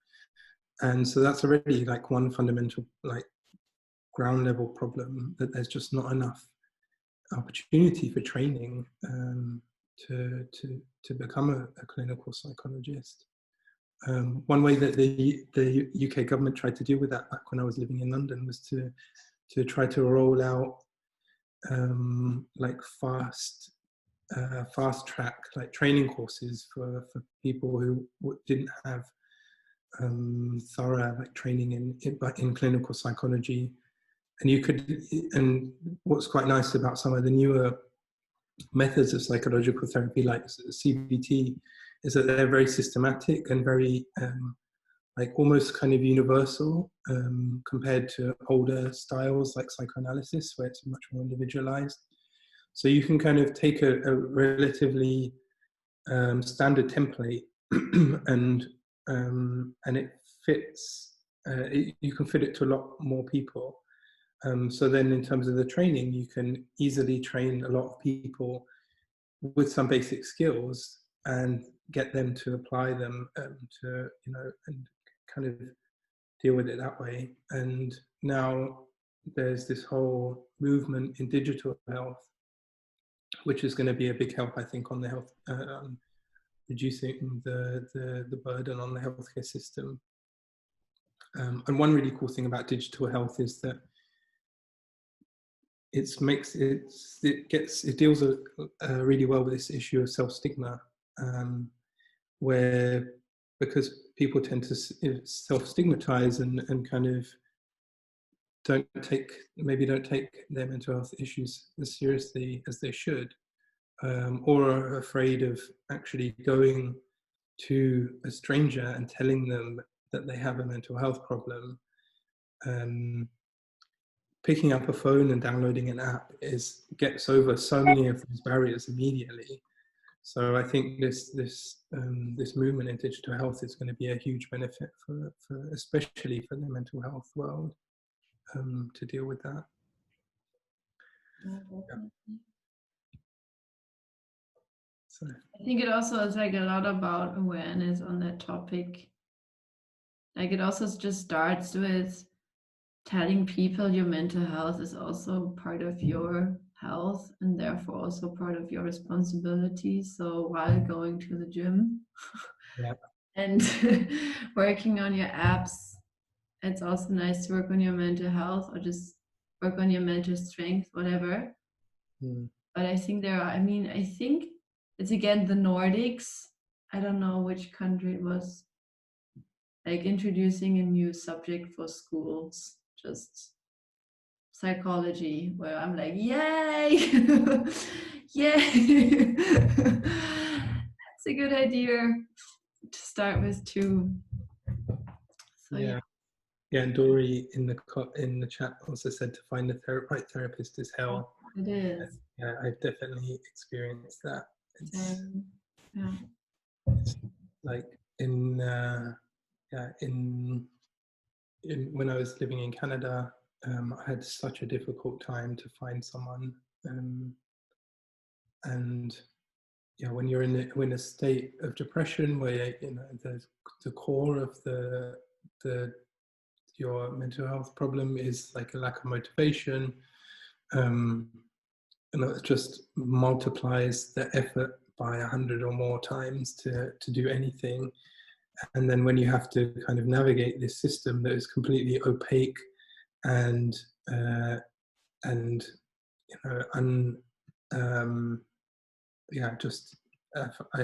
And so that's already like one fundamental like ground level problem, that there's just not enough opportunity for training to become a clinical psychologist. One way that the UK government tried to deal with that back when I was living in London was to try to roll out like fast track like training courses for people who didn't have thorough like training in clinical psychology. And what's quite nice about some of the newer methods of psychological therapy like CBT is that they're very systematic and very like almost kind of universal compared to older styles like psychoanalysis, where it's much more individualized. So you can kind of take a relatively standard template and it fits. You can fit it to a lot more people. So then in terms of the training, you can easily train a lot of people with some basic skills and get them to apply them to, and kind of deal with it that way. And now there's this whole movement in digital health which is going to be a big help, I think, on the health, reducing the burden on the healthcare system. And one really cool thing about digital health is that it deals really well with this issue of self-stigma, where, because people tend to self-stigmatize and kind of don't take their mental health issues as seriously as they should, or are afraid of actually going to a stranger and telling them that they have a mental health problem. Picking up a phone and downloading an app gets over so many of these barriers immediately. So I think this movement in digital health is going to be a huge benefit for especially for the mental health world, to deal with that.
Yeah.
So
I think it also is like a lot about awareness on that topic. Like it also just starts with telling people your mental health is also part of your health and therefore also part of your responsibility. So while going to the gym and working on your apps, it's also nice to work on your mental health or just work on your mental strength, whatever. But I think I think it's again the Nordics. I don't know which country it was, like introducing a new subject for schools, just psychology, where I'm like, yay, yay. That's a good idea to start with too. So
yeah, and Dory in the chat also said to find the right therapist is hell.
It is.
Yeah, I've definitely experienced that. It's,
yeah.
It's like in when I was living in Canada, I had such a difficult time to find someone, and yeah, when you're in a state of depression where the core of your mental health problem is like a lack of motivation, and it just multiplies the effort by 100 or more times to do anything. And then when you have to kind of navigate this system that is completely opaque and I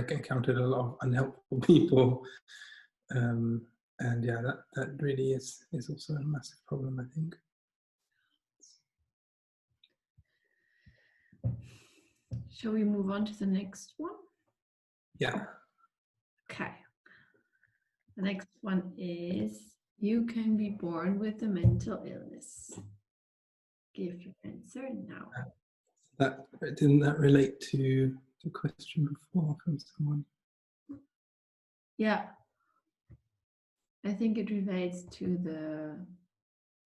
encountered a lot of unhelpful people, and yeah, that really is also a massive problem, I think.
Shall we move on to the next one?
Yeah.
Okay. The next one is, you can be born with a mental illness. Give your answer now.
Didn't that relate to the question before from someone?
Yeah. I think it relates to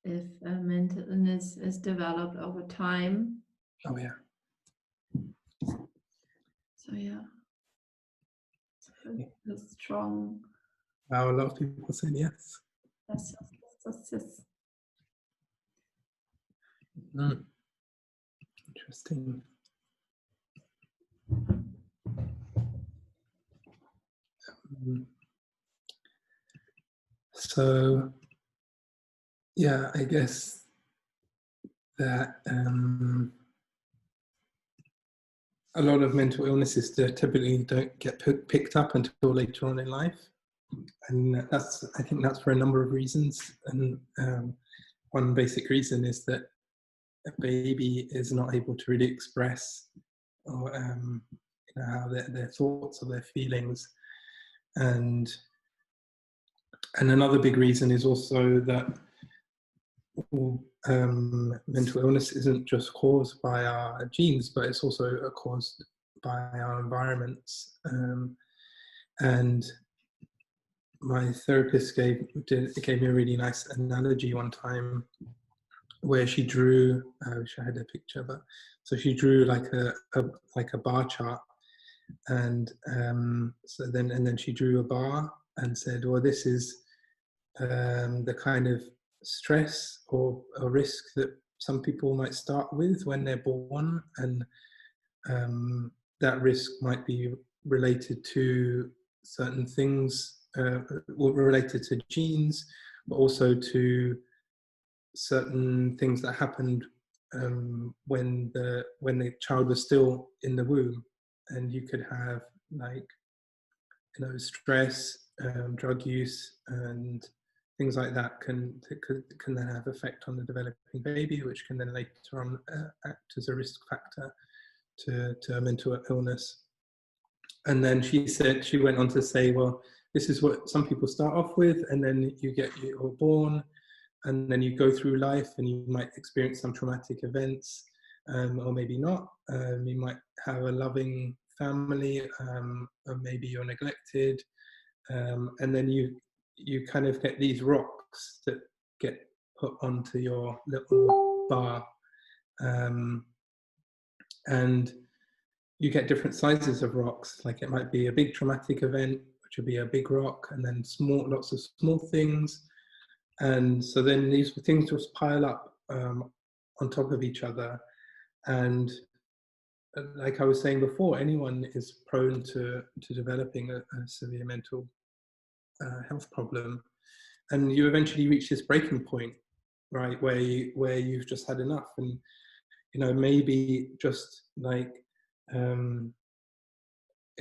if a mental illness is developed over time.
Oh yeah.
So yeah. It's a strong.
Wow, a lot of people said yes.
Yes.
Interesting. So yeah, I guess that a lot of mental illnesses typically don't get picked up until later on in life, and I think that's for a number of reasons. And one basic reason is that a baby is not able to really express or how their thoughts or their feelings, and another big reason is also that mental illness isn't just caused by our genes, but it's also caused by our environments. And my therapist gave me a really nice analogy one time, where she drew. I wish I had a picture, but so she drew like a bar chart, and then she drew a bar and said, "Well, this is the kind of stress or risk that some people might start with when they're born, and that risk might be related to certain things, or related to genes, but also to certain things that happened when the child was still in the womb. And you could have, like, stress, drug use, and things like that can then have effect on the developing baby, which can then later on act as a risk factor to a mental illness. And then she went on to say, well, this is what some people start off with, and then you're born, and then you go through life, and you might experience some traumatic events, or maybe not. You might have a loving family, or maybe you're neglected, and then you kind of get these rocks that get put onto your little bar, and you get different sizes of rocks. Like, it might be a big traumatic event, which would be a big rock, and then lots of small things. And so then these things just pile up on top of each other. And like I was saying before, anyone is prone to developing a severe mental health problem. And you eventually reach this breaking point, right, where you've just had enough. And, maybe just like,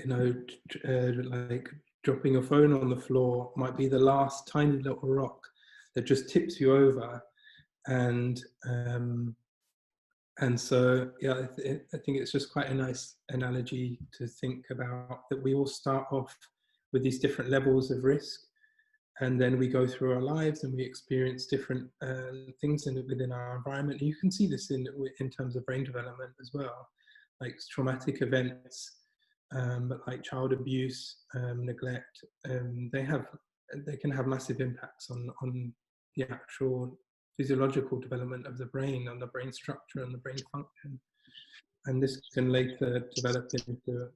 like dropping your phone on the floor might be the last tiny little rock that just tips you over. And so, yeah, I think it's just quite a nice analogy to think about, that we all start off with these different levels of risk, and then we go through our lives and we experience different things within our environment. And you can see this in terms of brain development as well, like traumatic events, like child abuse, neglect. They can have massive impacts on the actual physiological development of the brain, on the brain structure and the brain function. And this can later develop into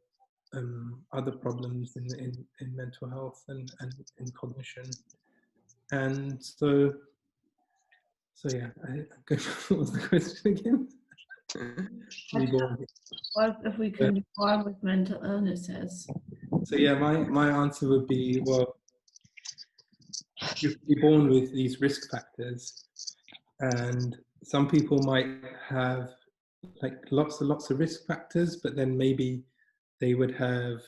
other problems in mental health and in cognition. And so yeah, what was the question again?
What if we can be born with mental illnesses?
So yeah, my answer would be, well, you could be born with these risk factors, and some people might have like lots of risk factors, but then maybe they would have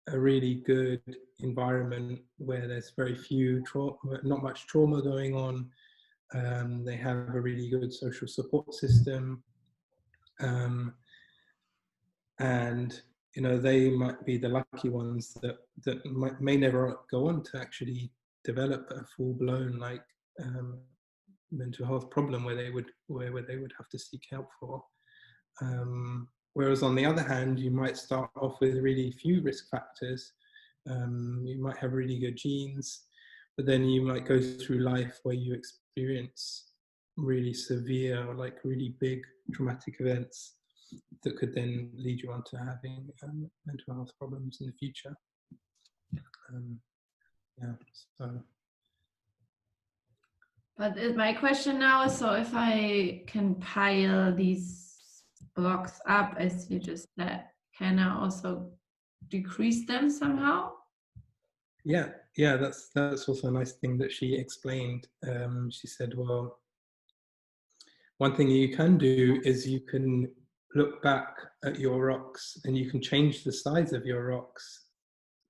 a really good environment where there's very few not much trauma going on. They have a really good social support system, and they might be the lucky ones that may never go on to actually develop a full-blown mental health problem where they would have to seek help for. Whereas on the other hand, you might start off with really few risk factors. You might have really good genes, but then you might go through life where you experience really severe or like really big traumatic events that could then lead you on to having mental health problems in the future.
But my question now is, so if I can pile these blocks up, as you just said, can I also decrease them somehow?
Yeah, that's also a nice thing that she explained. She said, well, one thing you can do is you can look back at your rocks and you can change the size of your rocks,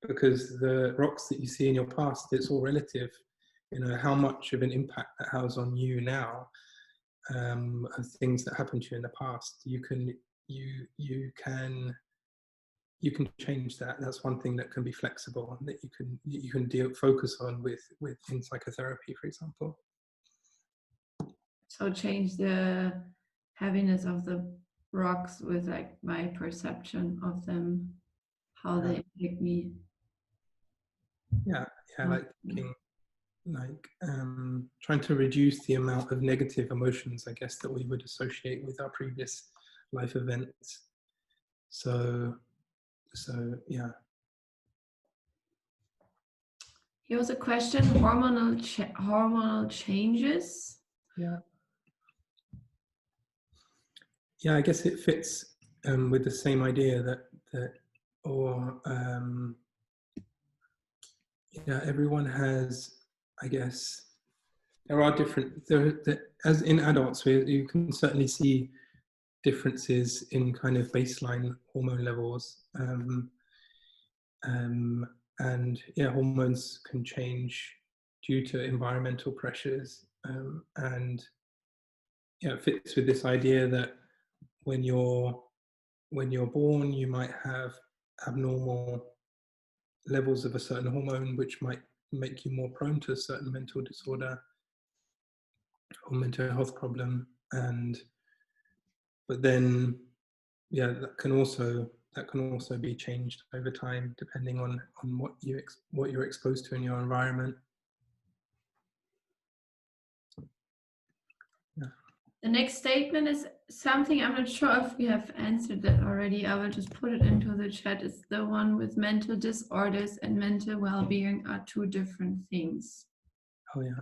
because the rocks that you see in your past, it's all relative. How much of an impact that has on you now, of things that happened to you in the past. You can change that. That's one thing that can be flexible, and that you can focus on with in psychotherapy, for example.
So change the heaviness of the rocks with like my perception of them, how they affect me.
Yeah, like thinking, like trying to reduce the amount of negative emotions, I guess, that we would associate with our previous life events. So yeah.
Here was a question: hormonal changes.
Yeah, I guess it fits with the same idea that yeah, everyone has, I guess, there are different, as in adults, you can certainly see differences in kind of baseline hormone levels. And yeah, hormones can change due to environmental pressures. And yeah, it fits with this idea that when you're born, you might have abnormal levels of a certain hormone, which might make you more prone to a certain mental disorder or mental health problem. But then, yeah, that can also be changed over time depending on what you're exposed to in your environment. Yeah.
The next statement is something I'm not sure if we have answered that already. I will just put it into the chat. It's the one with mental disorders and mental well-being are two different things.
Oh yeah.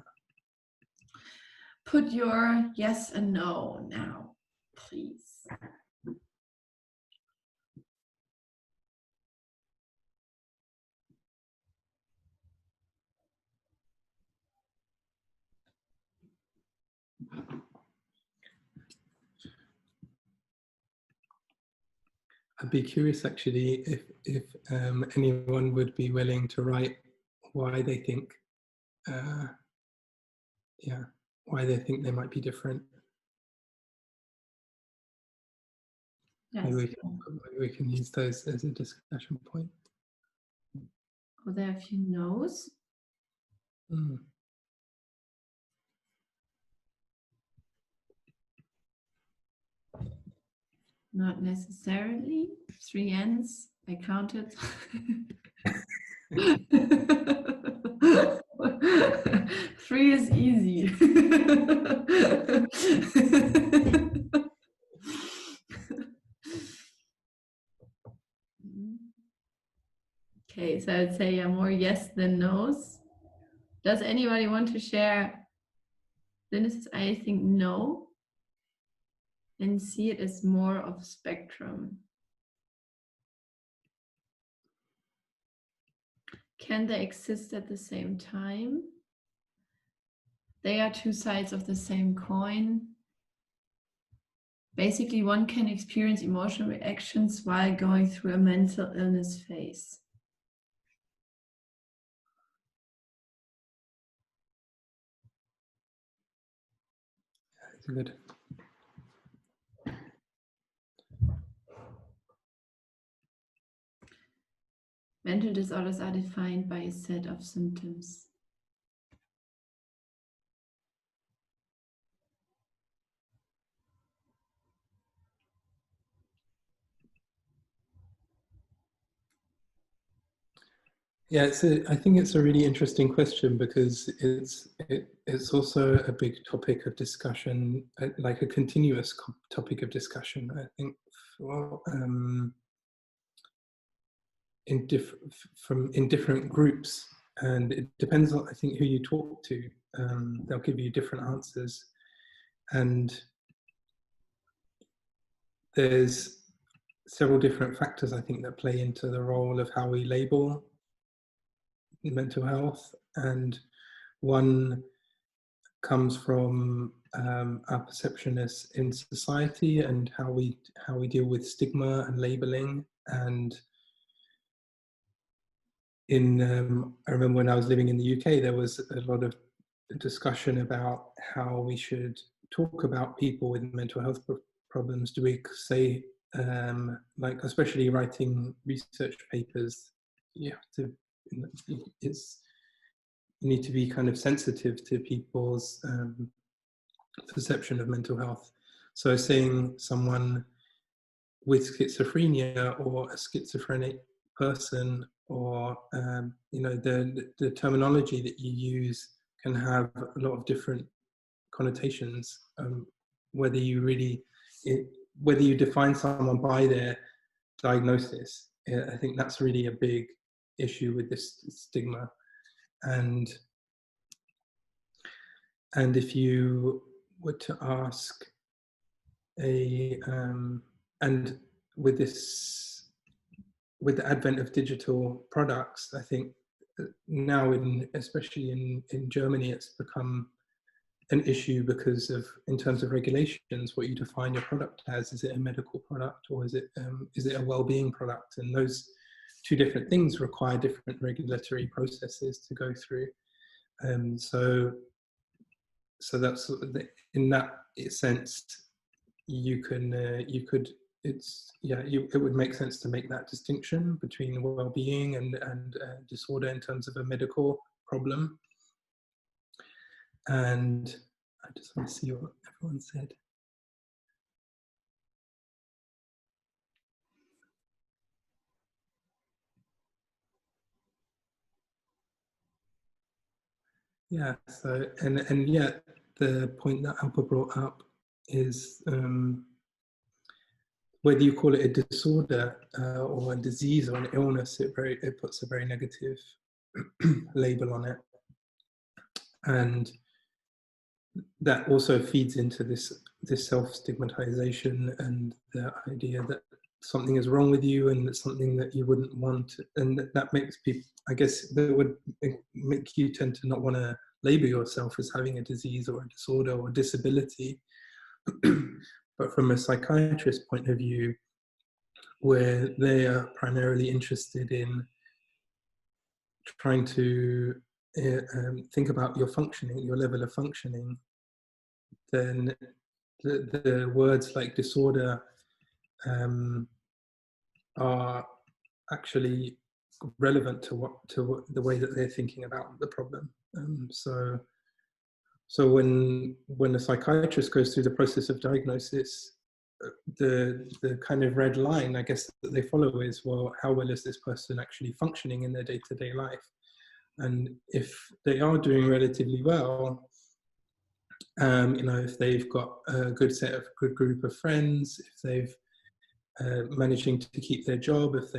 Put your yes and no now, please.
I'd be curious actually if anyone would be willing to write why they think, why they think they might be different.
Yes.
Maybe we can use those as a discussion point.
Oh, there are a few no's.
Mm.
Not necessarily. 3 N's. I counted. 3 is easy. Okay, so I'd say more yes than no's. Does anybody want to share? Dennis is, I think, no. And see it as more of a spectrum. Can they exist at the same time? They are two sides of the same coin. Basically, one can experience emotional reactions while going through a mental illness phase.
That's good.
Mental disorders are defined by a set of symptoms.
Yeah, I think it's a really interesting question because it's also a big topic of discussion, like a continuous topic of discussion. I think, well, in different groups, and it depends on, I think, who you talk to. They'll give you different answers, and there's several different factors I think that play into the role of how we label mental health, and one comes from our perception as in society and how we deal with stigma and labeling. And I remember when I was living in the UK, there was a lot of discussion about how we should talk about people with mental health problems. Do we say, like, especially writing research papers, you need to be kind of sensitive to people's perception of mental health. So saying someone with schizophrenia or a schizophrenic person, or the terminology that you use can have a lot of different connotations. Whether you define someone by their diagnosis, I think that's really a big issue with this stigma. And if you were to ask and with the advent of digital products, I think now especially in Germany, it's become an issue because of, in terms of regulations, what you define your product as. Is it a medical product, or is it a well-being product? And those two different things require different regulatory processes to go through. So that's, in that sense, it would make sense to make that distinction between well-being and disorder in terms of a medical problem. And I just want to see what everyone said. Yeah, so, and yeah, the point that Alba brought up is whether you call it a disorder or a disease or an illness, it puts a very negative label on it. And that also feeds into this self-stigmatization and the idea that something is wrong with you and it's something that you wouldn't want, and that makes people, I guess, that would make you tend to not want to label yourself as having a disease or a disorder or disability. But from a psychiatrist's point of view, where they are primarily interested in trying to think about your functioning, your level of functioning, then the words like disorder are actually relevant to the way that they're thinking about the problem. So when a psychiatrist goes through the process of diagnosis, the kind of red line, I guess, that they follow is, well, how well is this person actually functioning in their day-to-day life? And if they are doing relatively well, if they've got a good group of friends, if they've managing to keep their job, if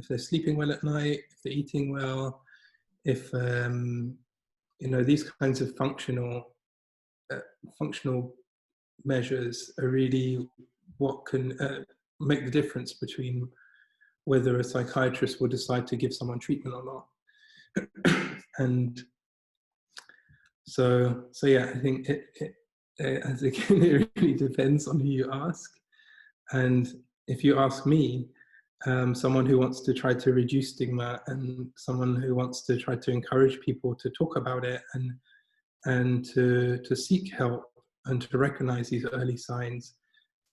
they're sleeping well at night, if they're eating well, if these kinds of functional measures are really what can make the difference between whether a psychiatrist will decide to give someone treatment or not. And so yeah, I think it really depends on who you ask. And if you ask me, someone who wants to try to reduce stigma and someone who wants to try to encourage people to talk about it and to seek help and to recognize these early signs,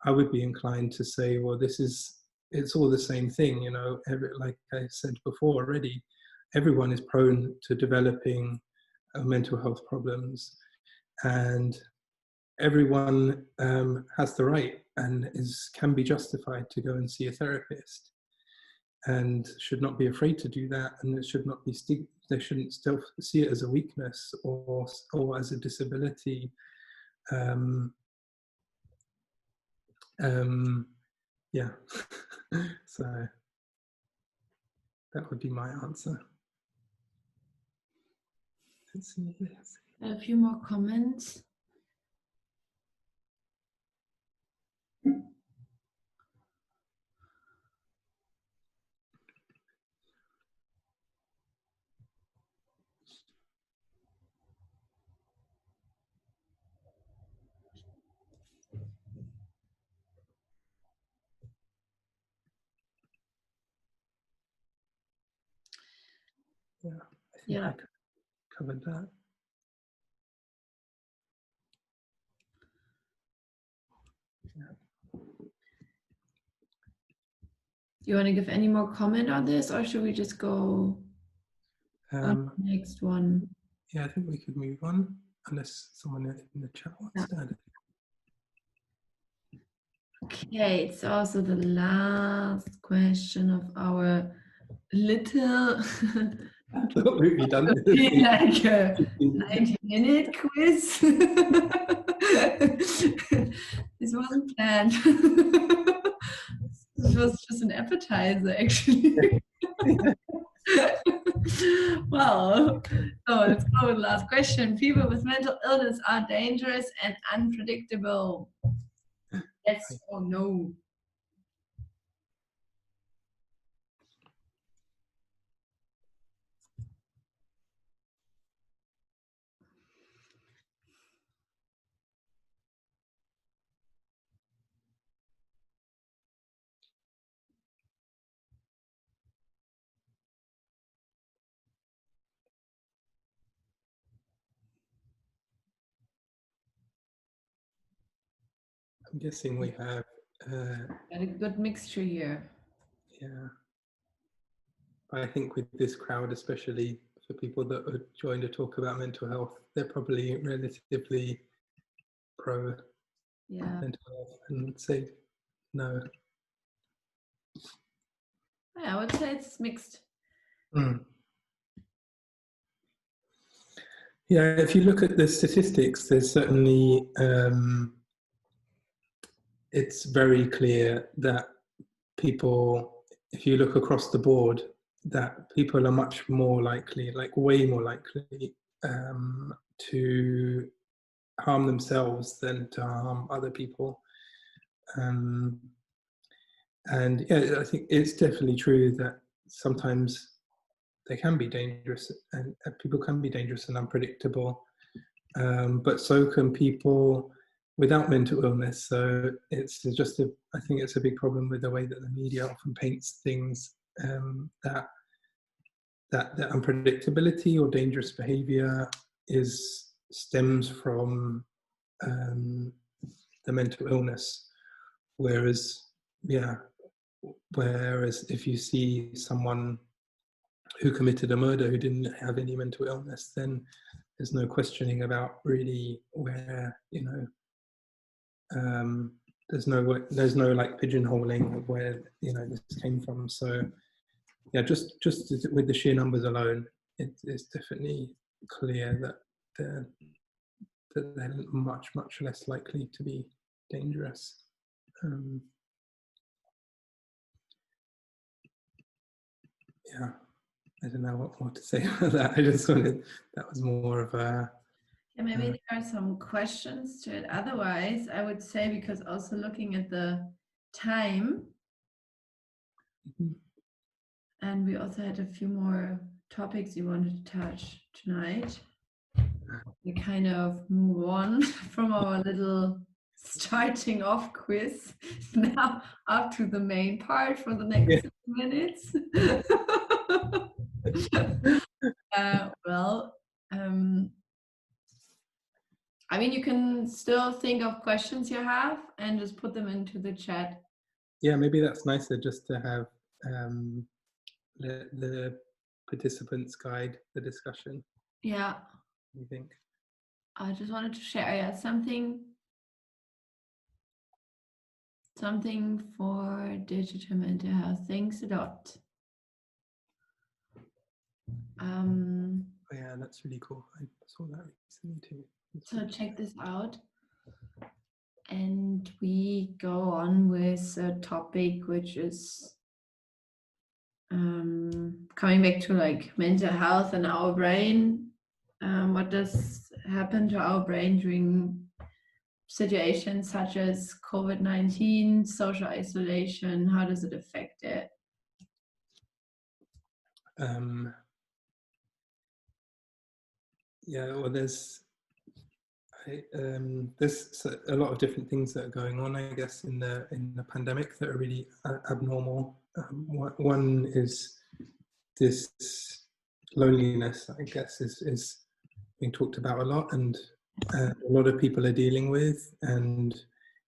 I would be inclined to say, well, it's all the same thing, like I said before already, everyone is prone to developing mental health problems, and everyone has the right and can be justified to go and see a therapist, and should not be afraid to do that, and it should not be they shouldn't still see it as a weakness or as a disability. Yeah. So that would be my answer. Let's see this.
A few more comments.
Yeah, I think I covered that. Yeah.
Do you want to give any more comment on this, or should we just go on to the next one?
Yeah, I think we could move on, unless someone in the chat wants to add it.
Okay, it's also the last question of our little
Really done
like a 90-minute quiz. This wasn't planned. This was just an appetizer, actually. Well, so let's go with the last question. People with mental illness are dangerous and unpredictable. Yes or no?
I'm guessing we have.
Got a good mixture here.
Yeah. I think with this crowd, especially for people that are joined to talk about mental health, they're probably relatively pro mental health and would say no.
Yeah, I would say it's mixed.
Mm. Yeah, if you look at the statistics, there's certainly, it's very clear that people, if you look across the board, that people are much more likely, like way more likely, to harm themselves than to harm other people. And yeah, I think it's definitely true that sometimes they can be dangerous, and people can be dangerous and unpredictable. But so can people without mental illness. So it's just I think it's a big problem with the way that the media often paints things, that unpredictability or dangerous behavior stems from the mental illness. Whereas if you see someone who committed a murder who didn't have any mental illness, then there's no questioning about really where, there's no like pigeonholing of where this came from. So yeah, just with the sheer numbers alone, it's definitely clear that they're much less likely to be dangerous. Yeah, I don't know what more to say about that. I just wanted, that was more of a...
Yeah, maybe there are some questions to it. Otherwise, I would say, because also looking at the time, and we also had a few more topics you wanted to touch tonight, we kind of move on from our little starting off quiz now up to the main part for the next 6 minutes. I mean, you can still think of questions you have and just put them into the chat.
Yeah, maybe that's nicer, just to have the participants guide the discussion.
Yeah.
You think?
I just wanted to share something for digital mental health. Thanks a lot.
Yeah, that's really cool. I saw that recently too.
So check this out. And we go on with a topic which is coming back to like mental health and our brain. What does happen to our brain during situations such as COVID-19, social isolation? How does it affect it?
Yeah, well, there's a lot of different things that are going on, I guess, in the pandemic that are really abnormal. One is this loneliness, I guess, is being talked about a lot, and a lot of people are dealing with. And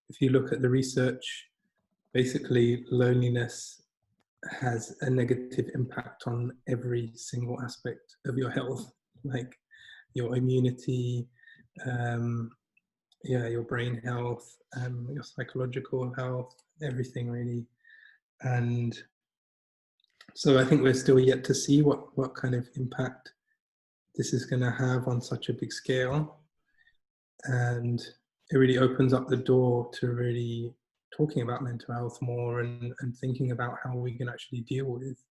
if you look at the research, basically loneliness has a negative impact on every single aspect of your health, like your immunity, your brain health, your psychological health, everything really. And so I think we're still yet to see what kind of impact this is going to have on such a big scale. And it really opens up the door to really talking about mental health more, and thinking about how we can actually deal with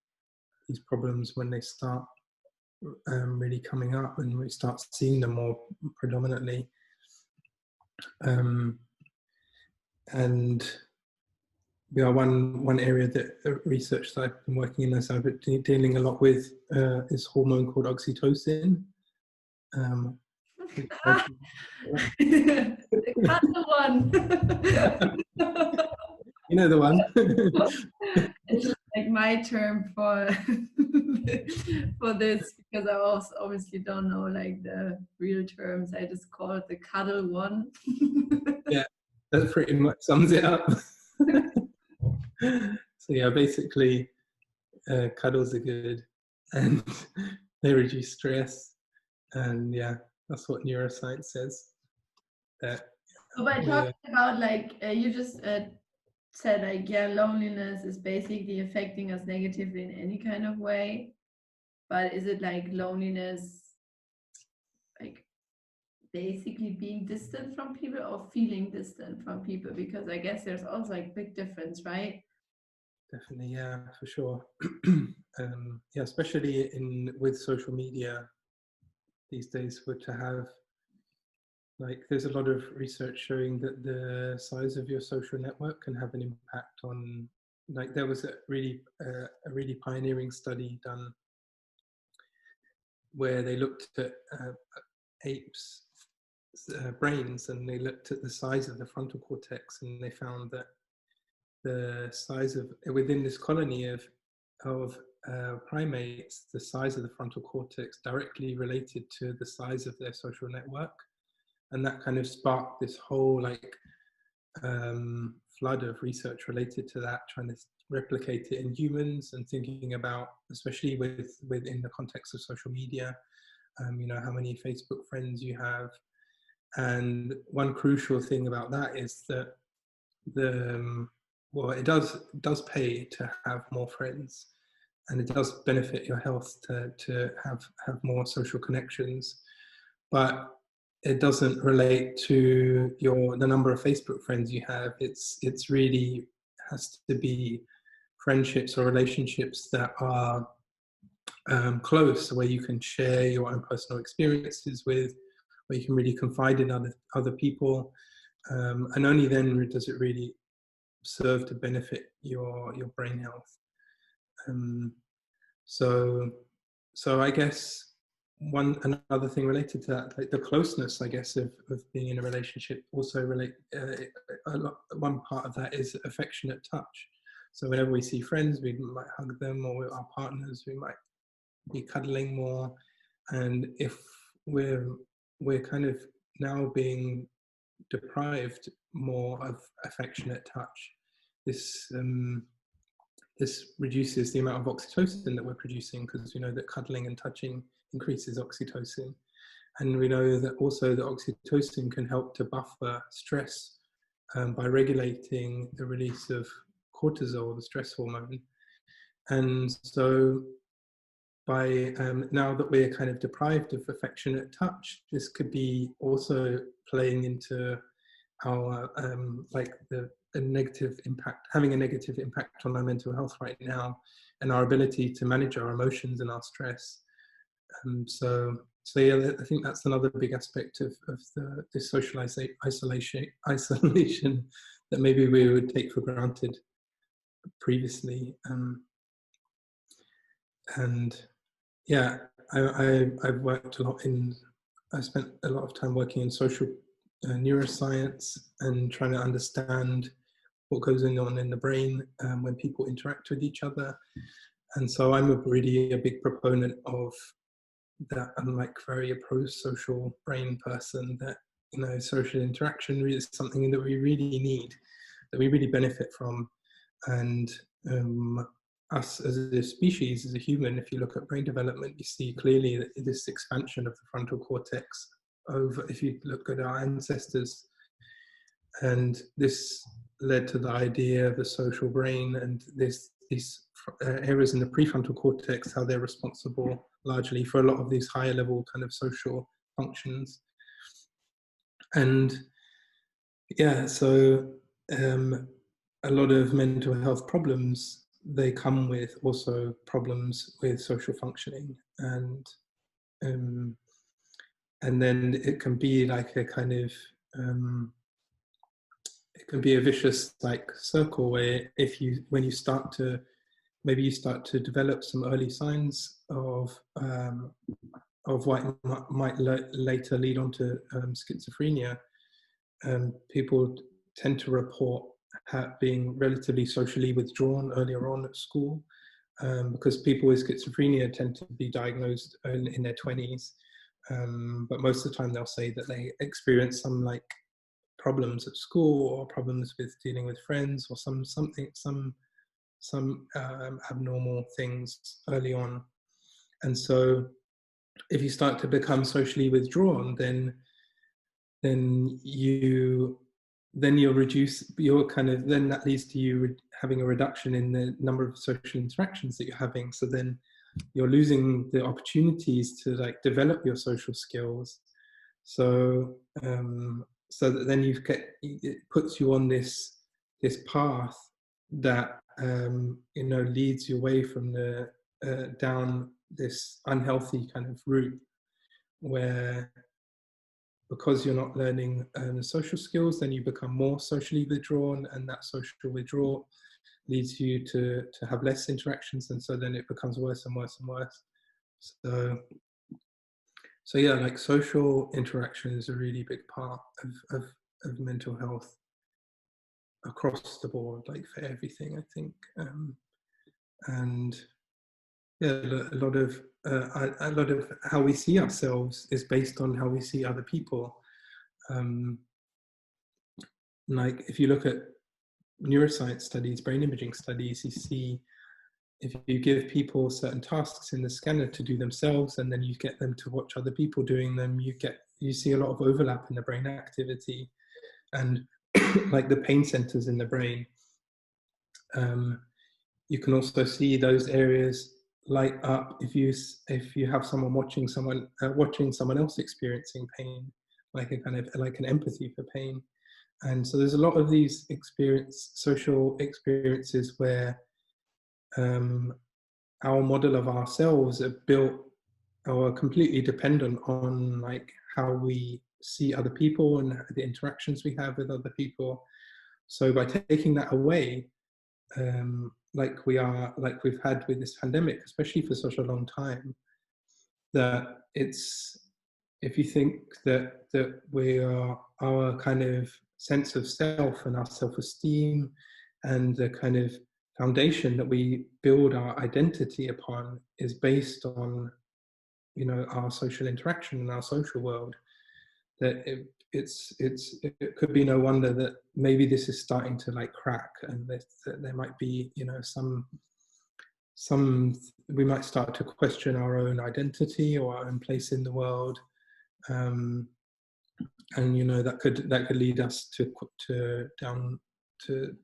these problems when they start really coming up and we start seeing them more predominantly. And one area that research that I've been working in, as I've been dealing a lot with, is hormone called oxytocin.
The other one.
You know the one.
It's just like my term for this, because I also obviously don't know like the real terms. I just call it the cuddle one.
Yeah. that pretty much sums it up. So yeah, basically, cuddles are good, and they reduce stress, and yeah, that's what neuroscience says. That
So by talking about like you just said like, yeah, loneliness is basically affecting us negatively in any kind of way, but is it like loneliness like basically being distant from people or feeling distant from people? Because I guess there's also like big difference, right?
Definitely, yeah, for sure. Yeah, especially with social media these days, to have like, there's a lot of research showing that the size of your social network can have an impact on, like, there was a really pioneering study done where they looked at apes' brains, and they looked at the size of the frontal cortex, and they found that the size of, within this colony of primates, the size of the frontal cortex directly related to the size of their social network. And that kind of sparked this whole like flood of research related to that, trying to replicate it in humans, and thinking about, especially within the context of social media, you know, how many Facebook friends you have. And one crucial thing about that is that well, it does pay to have more friends, and it does benefit your health to have more social connections, but it doesn't relate to the number of Facebook friends you have. It's really has to be friendships or relationships that are close, where you can share your own personal experiences with, where you can really confide in other people, and only then does it really serve to benefit your brain health. So I guess another thing related to that, like the closeness, I guess, of being in a relationship, also one part of that is affectionate touch. So whenever we see friends, we might hug them, or with our partners, we might be cuddling more. And if we're kind of now being deprived more of affectionate touch, this reduces the amount of oxytocin that we're producing, because we know that cuddling and touching increases oxytocin. And we know that also that oxytocin can help to buffer stress by regulating the release of cortisol, the stress hormone. And so by now that we're kind of deprived of affectionate touch, this could be also playing into our having a negative impact on our mental health right now, and our ability to manage our emotions and our stress. So yeah, I think that's another big aspect of this social isolation that maybe we would take for granted previously. And yeah, I've worked a lot I spent a lot of time working in social neuroscience, and trying to understand what goes on in the brain when people interact with each other. And so I'm really a big proponent of that. I'm like very a pro-social brain person, that, you know, social interaction is something that we really need, that we really benefit from. And us as a species, as a human, if you look at brain development, you see clearly that this expansion of the frontal cortex if you look at our ancestors. And this led to the idea of the social brain, and these areas in the prefrontal cortex, how they're responsible largely for a lot of these higher level kind of social functions. And yeah, so a lot of mental health problems, they come with also problems with social functioning, and then it can be like a kind of it can be a vicious like circle, where when you start to develop some early signs of what might later lead on to schizophrenia, people tend to report being relatively socially withdrawn earlier on at school, because people with schizophrenia tend to be diagnosed in their 20s. But most of the time they'll say that they experience some like problems at school or problems with dealing with friends or some abnormal things early on. And so if you start to become socially withdrawn, then you're then that leads to you having a reduction in the number of social interactions that you're having. So then you're losing the opportunities to like develop your social skills. So so that then it puts you on this path that leads you away from the down this unhealthy kind of route, where because you're not learning social skills, then you become more socially withdrawn, and that social withdrawal leads you to have less interactions, and so then it becomes worse and worse and worse. So yeah, like social interaction is a really big part of mental health across the board, like for everything, I think. And yeah, a lot of how we see ourselves is based on how we see other people. Like if you look at neuroscience studies, brain imaging studies, you see if you give people certain tasks in the scanner to do themselves, and then you get them to watch other people doing them, you see a lot of overlap in the brain activity, and like the pain centers in the brain. You can also see those areas light up if you have someone watching someone else experiencing pain, like a kind of like an empathy for pain. And so there's a lot of these social experiences where our model of ourselves are built or are completely dependent on like how we see other people and the interactions we have with other people. So by taking that away, like we've had with this pandemic, especially for such a long time, that if you think that we are, our kind of sense of self and our self-esteem and the kind of foundation that we build our identity upon is based on, our social interaction and our social world, that it could be no wonder that maybe this is starting to like crack, and that there might be, we might start to question our own identity or our own place in the world, and that could lead us to down to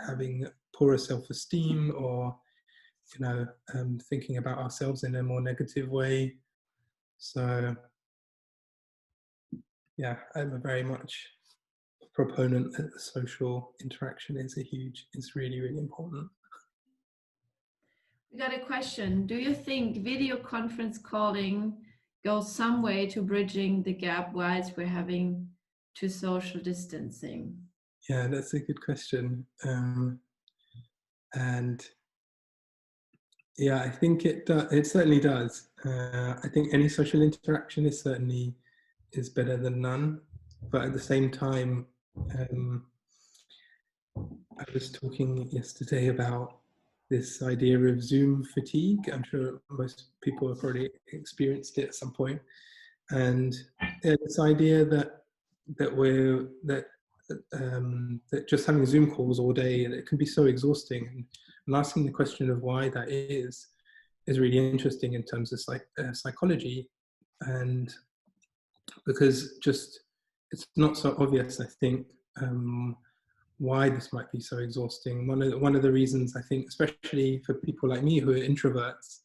having poorer self-esteem, or thinking about ourselves in a more negative way. So yeah, I'm a very much proponent that the social interaction is really, really important.
We got a question. Do you think video conference calling goes some way to bridging the gap whilst we're having to social distancing?
Yeah, that's a good question. And yeah, I think it certainly does. I think any social interaction is better than none. But at the same time, I was talking yesterday about this idea of Zoom fatigue. I'm sure most people have probably experienced it at some point. And this idea that just having Zoom calls all day, it can be so exhausting. And asking the question of why that is really interesting in terms of psychology, and because it's not so obvious, I think, why this might be so exhausting. One of the reasons, I think, especially for people like me who are introverts,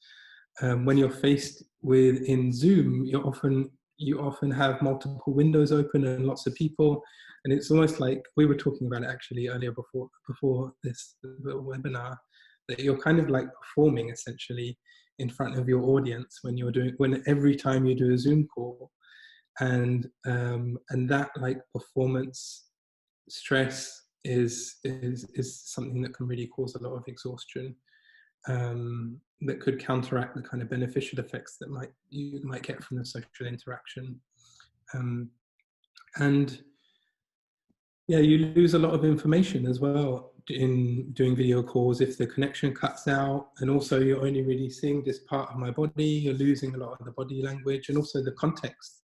when you're faced with in Zoom, you often have multiple windows open and lots of people, and it's almost like we were talking about it actually earlier before this webinar, that you're kind of like performing essentially in front of your audience when every time you do a Zoom call, and that like performance stress is something that can really cause a lot of exhaustion, that could counteract the kind of beneficial effects that you might get from the social interaction. And yeah, you lose a lot of information as well in doing video calls if the connection cuts out, and also you're only really seeing this part of my body. You're losing a lot of the body language and also the context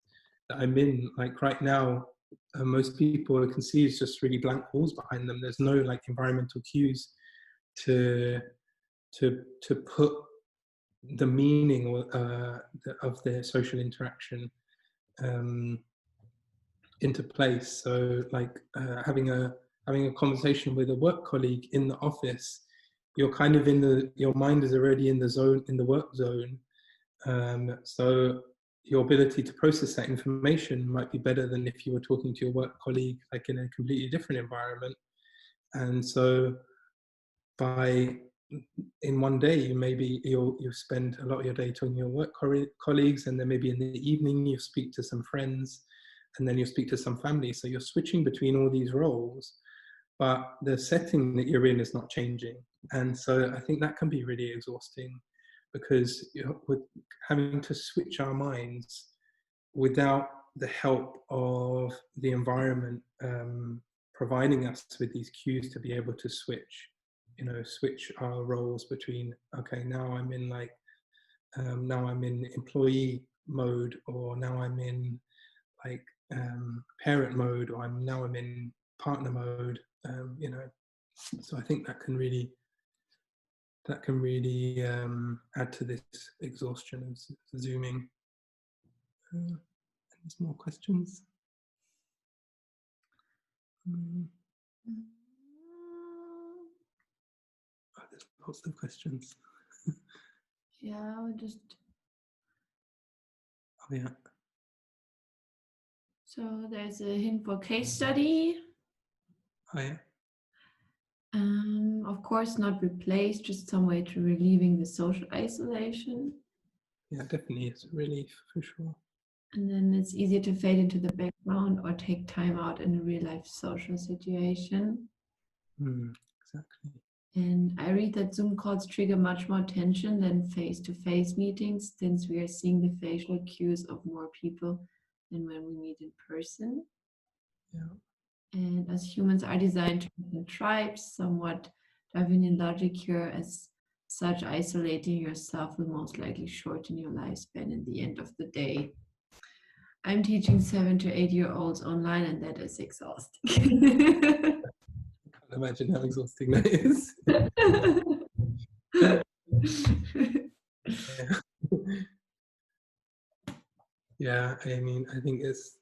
that I'm in. Like right now, most people can see is just really blank walls behind them. There's no like environmental cues to put the meaning of their social interaction into place. So like having a conversation with a work colleague in the office, you're kind of your mind is already in the work zone. So your ability to process that information might be better than if you were talking to your work colleague like in a completely different environment. And so in one day, maybe you'll spend a lot of your day talking to your work colleagues, and then maybe in the evening you speak to some friends, and then you speak to some family. So you're switching between all these roles, but the setting that you're in is not changing. And so I think that can be really exhausting, because with having to switch our minds without the help of the environment providing us with these cues to be able to switch our roles between, okay, now I'm in employee mode, or now I'm in like parent mode, or now I'm in partner mode, so I think that can really add to this exhaustion of zooming. There's more questions. There's lots of questions.
Yeah, I'll just.
Oh yeah.
So there's a hint for case study.
Oh yeah.
Of course, not replace, just some way to relieving the social isolation.
Yeah, definitely, it's a relief for sure.
And then it's easier to fade into the background or take time out in a real life social situation.
Exactly.
And I read that Zoom calls trigger much more tension than face-to-face meetings, since we are seeing the facial cues of more people than when we meet in person.
Yeah.
And as humans are designed to live in tribes, somewhat Darwinian logic here, as such, isolating yourself will most likely shorten your lifespan in the end of the day. I'm teaching 7 to 8-year-olds online, and that is exhausting.
I can't imagine how exhausting that is. Yeah, I mean, I think it's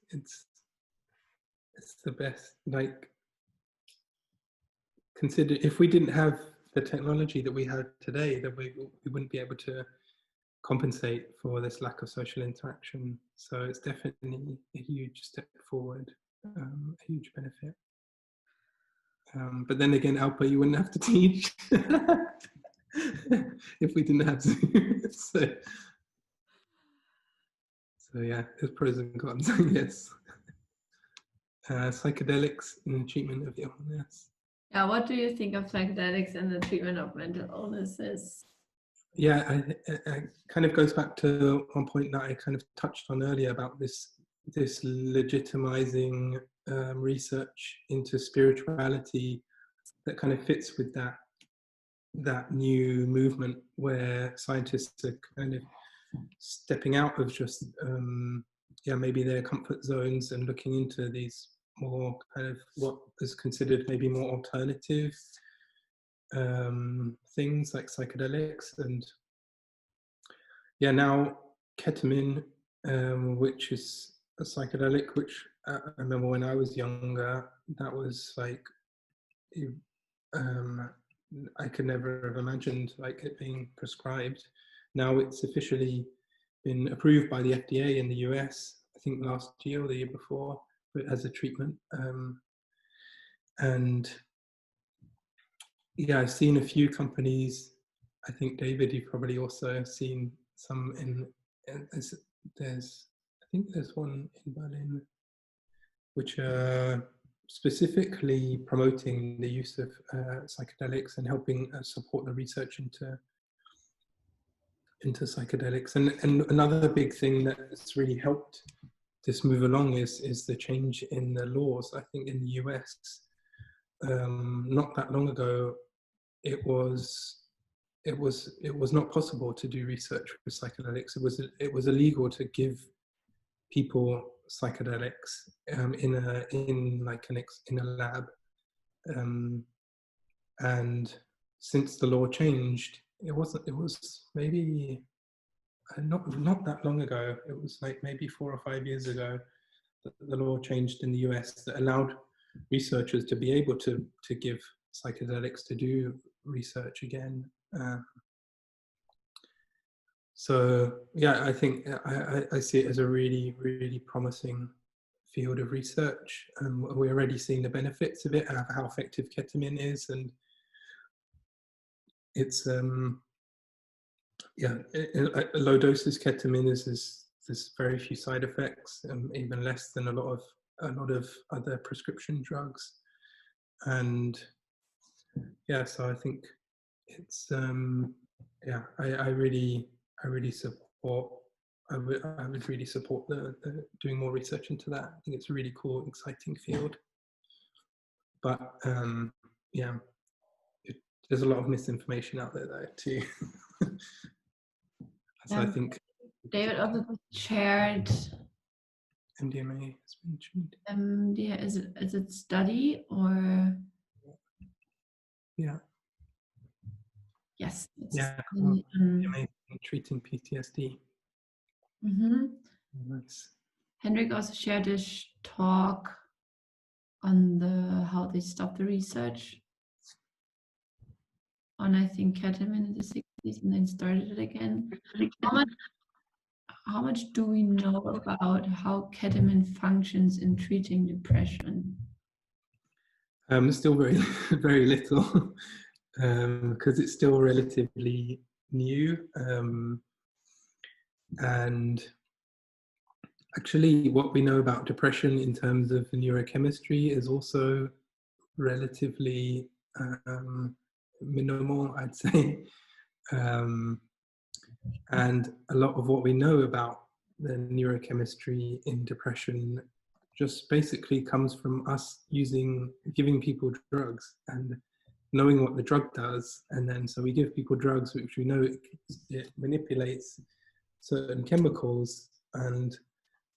the best. Like, consider if we didn't have the technology that we have today, that we wouldn't be able to compensate for this lack of social interaction. So it's definitely a huge step forward, a huge benefit. But then again, Alpa, you wouldn't have to teach if we didn't have Zoom. So yeah, there's pros and cons, I guess. Psychedelics in the treatment of illness.
Yeah, what do you think of psychedelics and the treatment of mental illnesses?
Yeah, it kind of goes back to one point that I kind of touched on earlier about this legitimizing research into spirituality that kind of fits with that new movement where scientists are kind of stepping out of just maybe their comfort zones and looking into these more kind of what is considered maybe more alternative things like psychedelics. And yeah, now ketamine, which is a psychedelic, which I remember when I was younger, that was like I could never have imagined like it being prescribed. Now it's officially been approved by the FDA in the US, I think last year or the year before, as a treatment. And yeah, I've seen a few companies. I think David, you've probably also seen some there's one in Berlin which are specifically promoting the use of psychedelics and helping support the research into psychedelics. And another big thing that's really helped this move along is the change in the laws. I think in the US, not that long ago, it was not possible to do research with psychedelics. It was illegal to give people psychedelics in a lab, and since the law changed, it was maybe not that long ago. It was like maybe 4 or 5 years ago that the law changed in the US that allowed researchers to be able to give psychedelics to do research again. So yeah, I think I see it as a really, really promising field of research. We're already seeing the benefits of it, and how effective ketamine is, and it's low doses ketamine there's very few side effects, even less than a lot of other prescription drugs, and yeah, so I think it's I really support. I would really support the doing more research into that. I think it's a really cool, exciting field. But yeah, there's a lot of misinformation out there though too. So I think
David also shared
MDMA has been mentioned.
Yeah, is it study or?
Yeah.
Yes.
Yeah. Well, MDMA treating PTSD.
Mm-hmm.
Nice.
Henrik also shared a talk on how they stopped the research on, I think, ketamine in the 60s and then started it again. How much do we know about how ketamine functions in treating depression?
Still very, very little, because it's still relatively new. And actually, what we know about depression in terms of neurochemistry is also relatively minimal, I'd say. And a lot of what we know about the neurochemistry in depression just basically comes from us giving people drugs and knowing what the drug does. And then so we give people drugs which we know it manipulates certain chemicals, and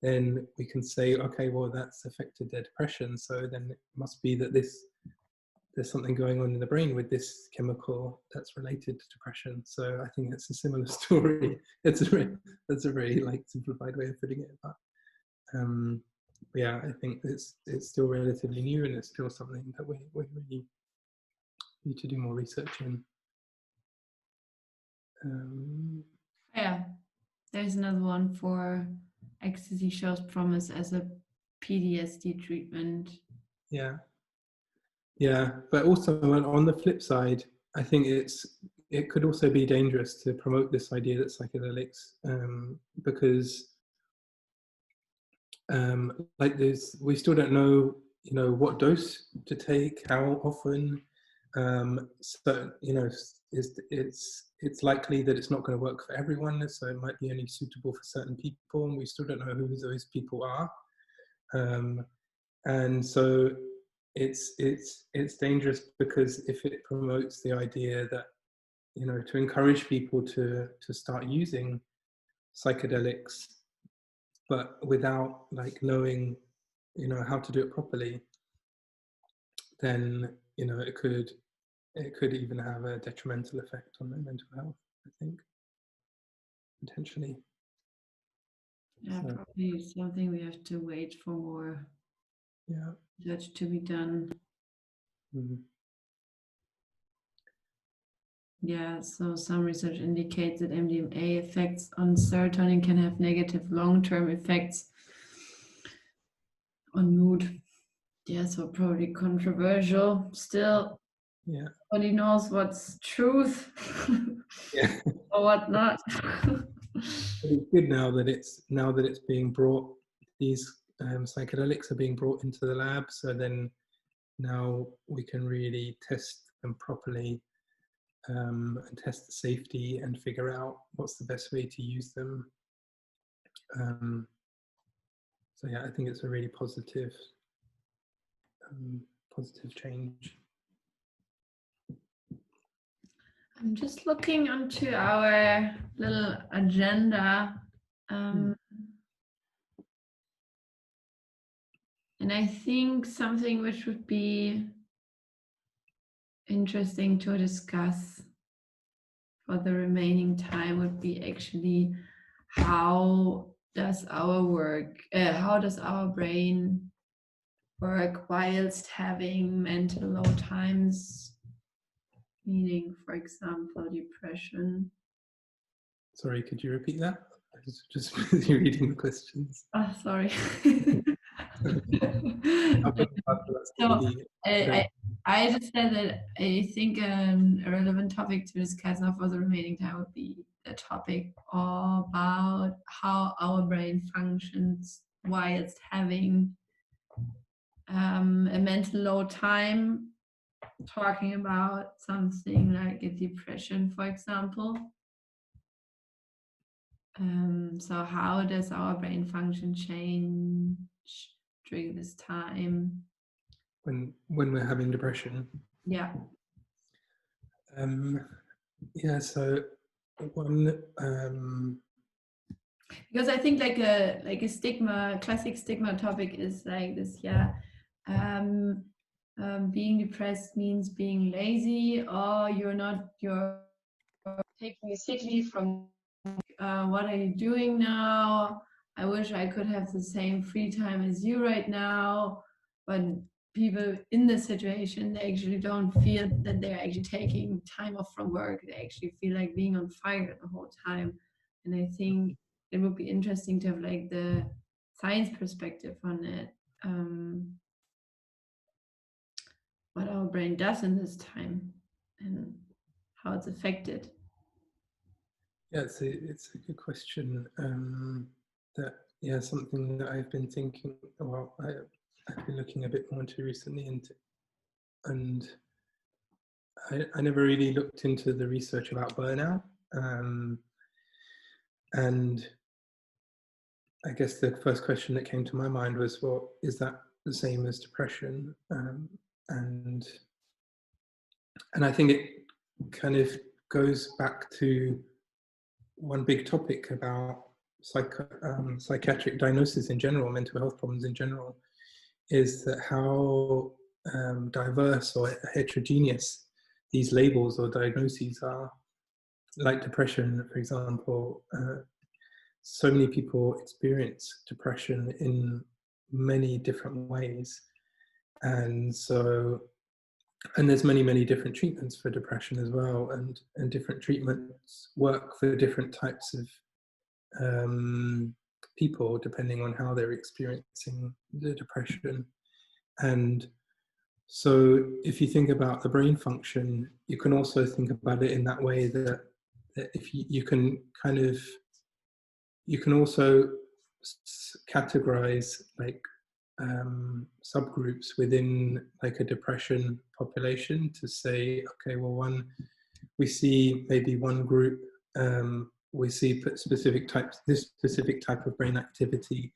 then we can say, okay, well, that's affected their depression, so then it must be that there's something going on in the brain with this chemical that's related to depression. So I think it's a similar story. That's a very like simplified way of putting it. But yeah, I think it's still relatively new, and it's still something that we really need to do more research in.
Yeah, there's another one for ecstasy shows promise as a PTSD treatment.
Yeah, but also on the flip side, I think it could also be dangerous to promote this idea that psychedelics, because we still don't know, what dose to take, how often. So it's likely that it's not going to work for everyone, so it might be only suitable for certain people, and we still don't know who those people are. And so it's dangerous, because if it promotes the idea that, to encourage people to start using psychedelics, but without like knowing, how to do it properly, then it could even have a detrimental effect on their mental health, I think, potentially.
Yeah,
So,
probably something we have to wait for more research to be done.
Mm-hmm.
Yeah, so some research indicates that MDMA effects on serotonin can have negative long-term effects on mood. Yeah, so probably controversial. Still, nobody knows what's truth or what not.
It's good now that it's being brought. These psychedelics are being brought into the lab, so then now we can really test them properly, and test the safety and figure out what's the best way to use them. So yeah, I think it's a really positive change.
I'm just looking onto our little agenda. And I think something which would be interesting to discuss for the remaining time would be actually how does our brain work whilst having mental low times, meaning, for example, depression.
Sorry, could you repeat that? I was just reading the questions.
Oh, sorry.
So,
I just said that I think a relevant topic to discuss now for the remaining time would be the topic about how our brain functions whilst having a mental low time, talking about something like a depression, for example. So how does our brain function change during this time?
When we're having depression?
Yeah.
Yeah, so one
because I think like a stigma, classic stigma topic is like this, being depressed means being lazy, or you're taking a sick leave from what are you doing now? I wish I could have the same free time as you right now. But people in this situation, they actually don't feel that they're actually taking time off from work. They actually feel like being on fire the whole time. And I think it would be interesting to have like the science perspective on it. What our brain does in this time and how it's affected.
Yeah, it's a good question. Something that I've been thinking. Well, I've been looking a bit more into recently, and I never really looked into the research about burnout. And I guess the first question that came to my mind was, well, is that the same as depression? And I think it kind of goes back to one big topic about psychiatric diagnosis in general, mental health problems in general, is that how diverse or heterogeneous these labels or diagnoses are. Like depression, for example, so many people experience depression in many different ways. And there's many different treatments for depression as well, and different treatments work for different types of people depending on how they're experiencing the depression. And so if you think about the brain function, you can also think about it in that way, that if you can kind of, you can also categorize like subgroups within like a depression population to say, okay, well, we see maybe one group, we see this specific type of brain activity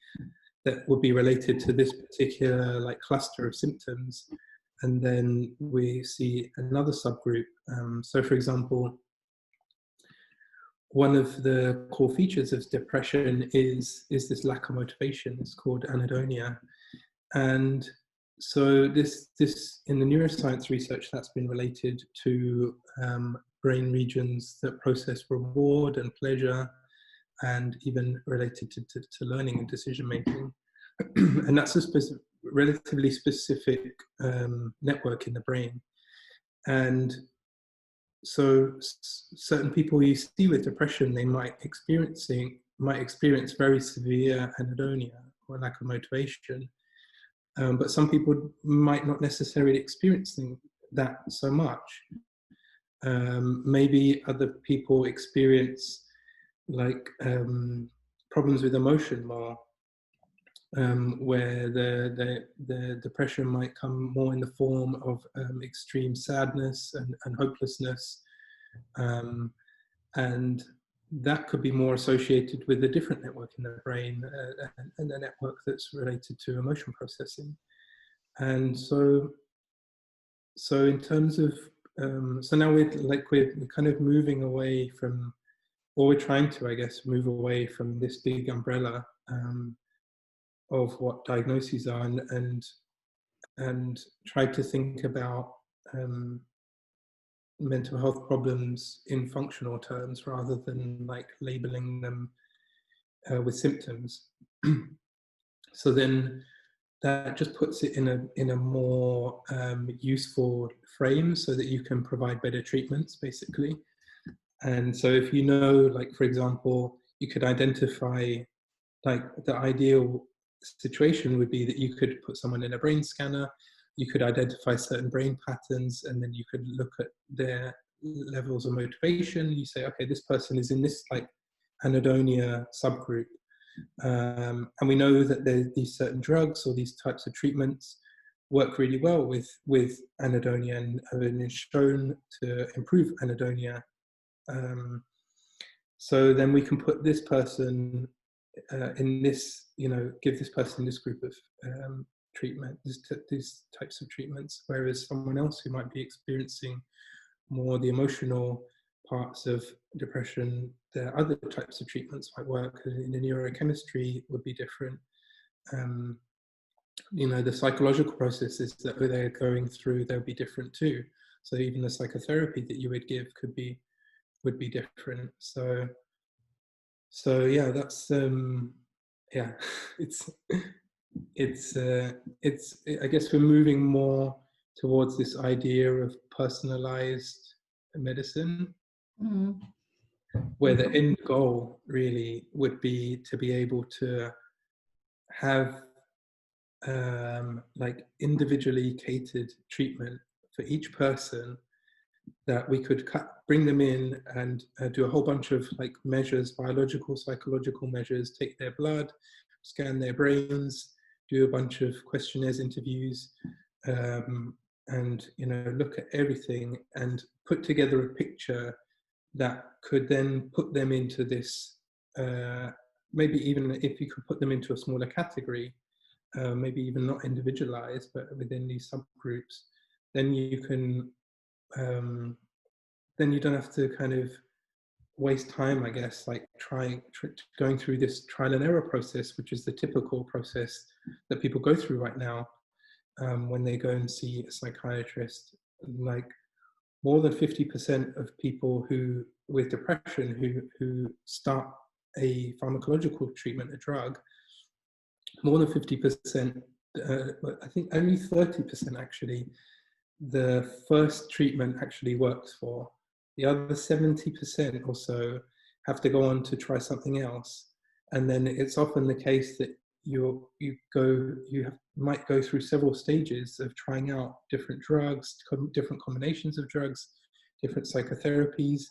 that would be related to this particular like cluster of symptoms, and then we see another subgroup. So for example, one of the core features of depression is this lack of motivation. It's called anhedonia. And so this in the neuroscience research, that's been related to brain regions that process reward and pleasure, and even related to learning and decision making. And that's a relatively specific network in the brain. And so certain people you see with depression, they might experience very severe anhedonia or lack of motivation. But some people might not necessarily experience that so much. Maybe other people experience like problems with emotion more, where the depression might come more in the form of extreme sadness and hopelessness, and that could be more associated with a different network in the brain, and a network that's related to emotion processing. And so in terms of so now we're kind of moving away from, or we're trying to, I guess, move away from this big umbrella what diagnoses are, and tried to think about mental health problems in functional terms rather than like labeling them with symptoms. So then that just puts it in a more useful frame so that you can provide better treatments, basically. And so if you know, like, for example, you could identify, like, the ideal situation would be that you could put someone in a brain scanner, you could identify certain brain patterns, and then you could look at their levels of motivation. You say, okay, this person is in this, like, Anhedonia subgroup. And we know that these certain drugs or these types of treatments work really well with anhedonia and have been shown to improve anhedonia. So then we can put this person in this, give this person this group of treatment, these types of treatments, whereas someone else who might be experiencing more the emotional parts of depression, the other types of treatments might work. In the neurochemistry would be different. The psychological processes that they're going through, they'll be different too. So even the psychotherapy that you would give would be different. So yeah, that's yeah, it's I guess we're moving more towards this idea of personalized medicine, where the end goal really would be to be able to have like individually catered treatment for each person, that we could bring them in and do a whole bunch of like measures, biological, psychological measures, take their blood, scan their brains, do a bunch of questionnaires, interviews, and look at everything and put together a picture that could then put them into this, maybe even if you could put them into a smaller category, maybe even not individualized, but within these subgroups, then you can, then you don't have to kind of waste time, I guess, like going through this trial and error process, which is the typical process that people go through right now when they go and see a psychiatrist. Like, more than 50% of people with depression who start a pharmacological treatment, a drug, more than 50%, I think only 30% actually, the first treatment actually works for. The other 70% or so have to go on to try something else. And then it's often the case that you might go through several stages of trying out different drugs, different combinations of drugs, different psychotherapies,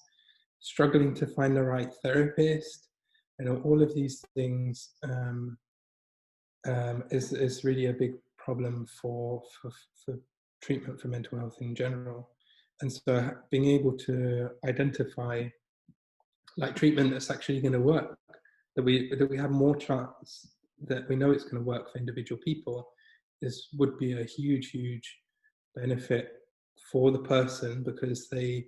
struggling to find the right therapist, and all of these things is really a big problem for treatment for mental health in general. And so being able to identify like treatment that's actually going to work, that we have more chance that we know it's going to work for individual people, would be a huge benefit for the person, because they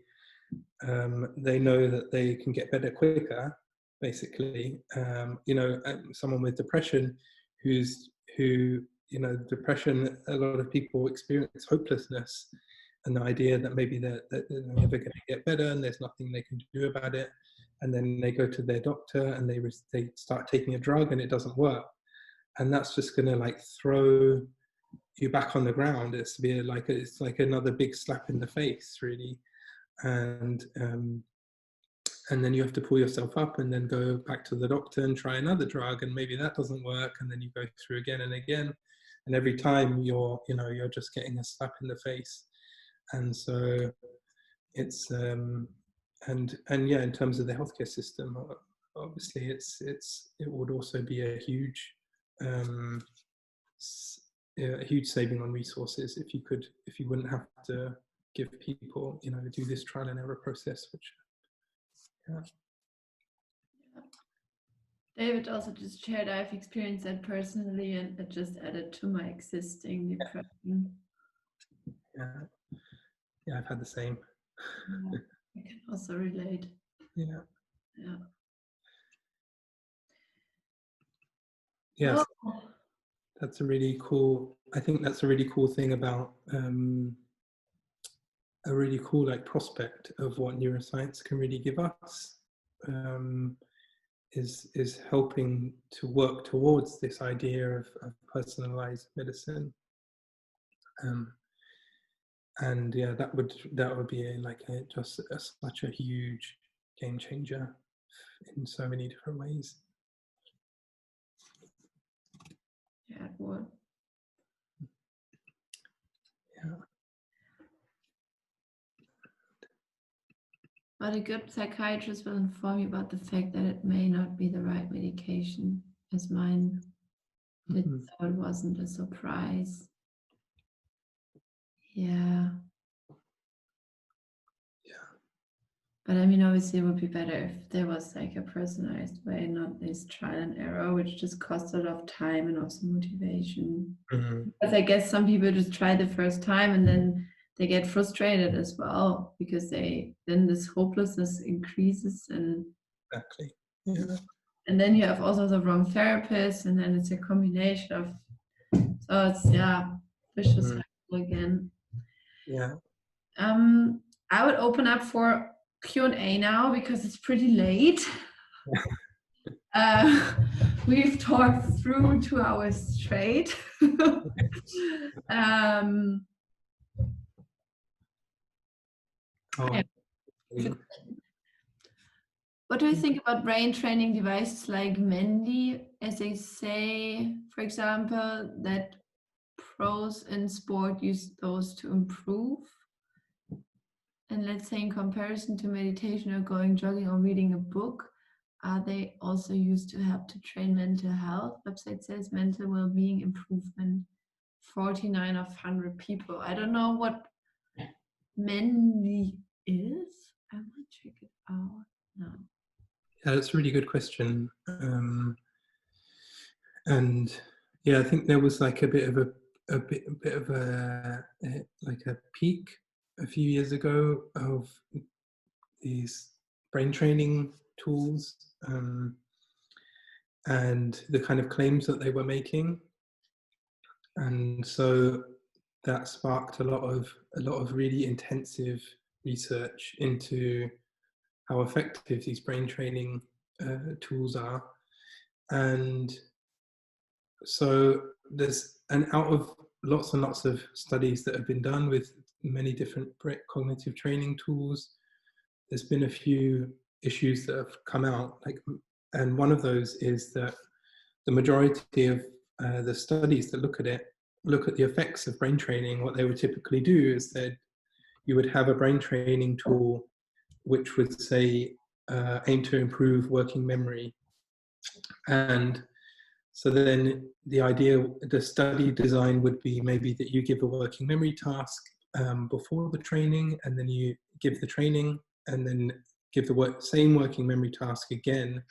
know that they can get better quicker, basically. Someone with depression depression, a lot of people experience hopelessness and the idea that maybe they're never going to get better and there's nothing they can do about it. And then they go to their doctor and they start taking a drug and it doesn't work. And that's just going to like throw you back on the ground. It's like another big slap in the face, really. And then you have to pull yourself up and then go back to the doctor and try another drug, and maybe that doesn't work, and then you go through again and again, and every time you're just getting a slap in the face. And so it's and yeah, in terms of the healthcare system, obviously it would also be a huge saving on resources if you wouldn't have to give people do this trial and error process, which yeah.
David also just shared, I've experienced that personally, and it just added to my existing depression.
Yeah, I've had the same.
Yeah, I can also relate.
Yeah.
Yeah.
Yes.
Oh,
that's a really cool. I think that's a really cool thing about a really cool like prospect of what neuroscience can really give us. Is helping to work towards this idea of personalized medicine, and yeah, that would be such a huge game changer in so many different ways.
Yeah, it would.
Yeah.
But a good psychiatrist will inform you about the fact that it may not be the right medication, as mine did, so it wasn't a surprise. Yeah.
Yeah.
But I mean, obviously it would be better if there was like a personalized way, not this trial and error, which just costs a lot of time and also motivation. Because I guess some people just try the first time and then they get frustrated as well, because then this hopelessness increases, and
Exactly. Yeah.
And then you have also the wrong therapist, and then it's a combination of, so it's vicious cycle again.
Yeah.
I would open up for Q&A now because it's pretty late. We've talked through 2 hours straight. What do you think about brain training devices like Mendy, as they say, for example, that pros in sport use those to improve? And let's say in comparison to meditation or going jogging or reading a book, are they also used to help to train mental health? Website says mental well-being improvement, 49 of 100 people. I don't know what Mendy is. I will check it out now.
Yeah, that's a really good question. And yeah, I think there was like a bit of a peak a few years ago of these brain training tools, and the kind of claims that they were making, and so that sparked a lot of really intensive research into how effective these brain training tools are. And so out of lots and lots of studies that have been done with many different cognitive training tools, there's been a few issues that have come out, and one of those is that the majority of the studies that look at the effects of brain training. What they would typically do is that you would have a brain training tool which would say aim to improve working memory, and so then the study design would be maybe that you give a working memory task before the training, and then you give the training, and then give the same working memory task again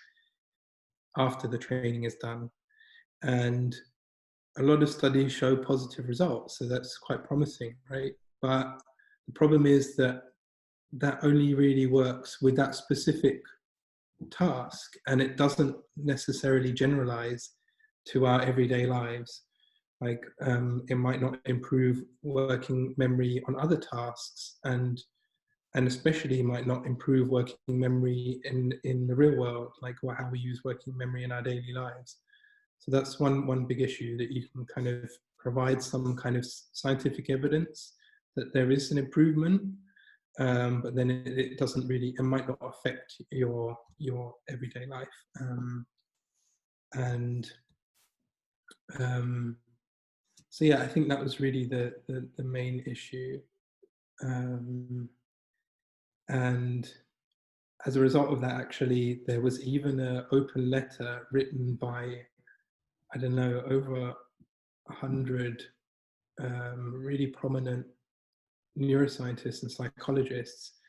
after the training is done. And a lot of studies show positive results, so that's quite promising, right? But the problem is that only really works with that specific task, and it doesn't necessarily generalize to our everyday lives. Like it might not improve working memory on other tasks, and especially might not improve working memory in the real world, like how we use working memory in our daily lives. So that's one big issue, that you can kind of provide some kind of scientific evidence that there is an improvement, but then it doesn't really, it might not affect your everyday life. So yeah, I think that was really the main issue. And as a result of that, actually, there was even an open letter written by, I don't know, over 100 really prominent neuroscientists and psychologists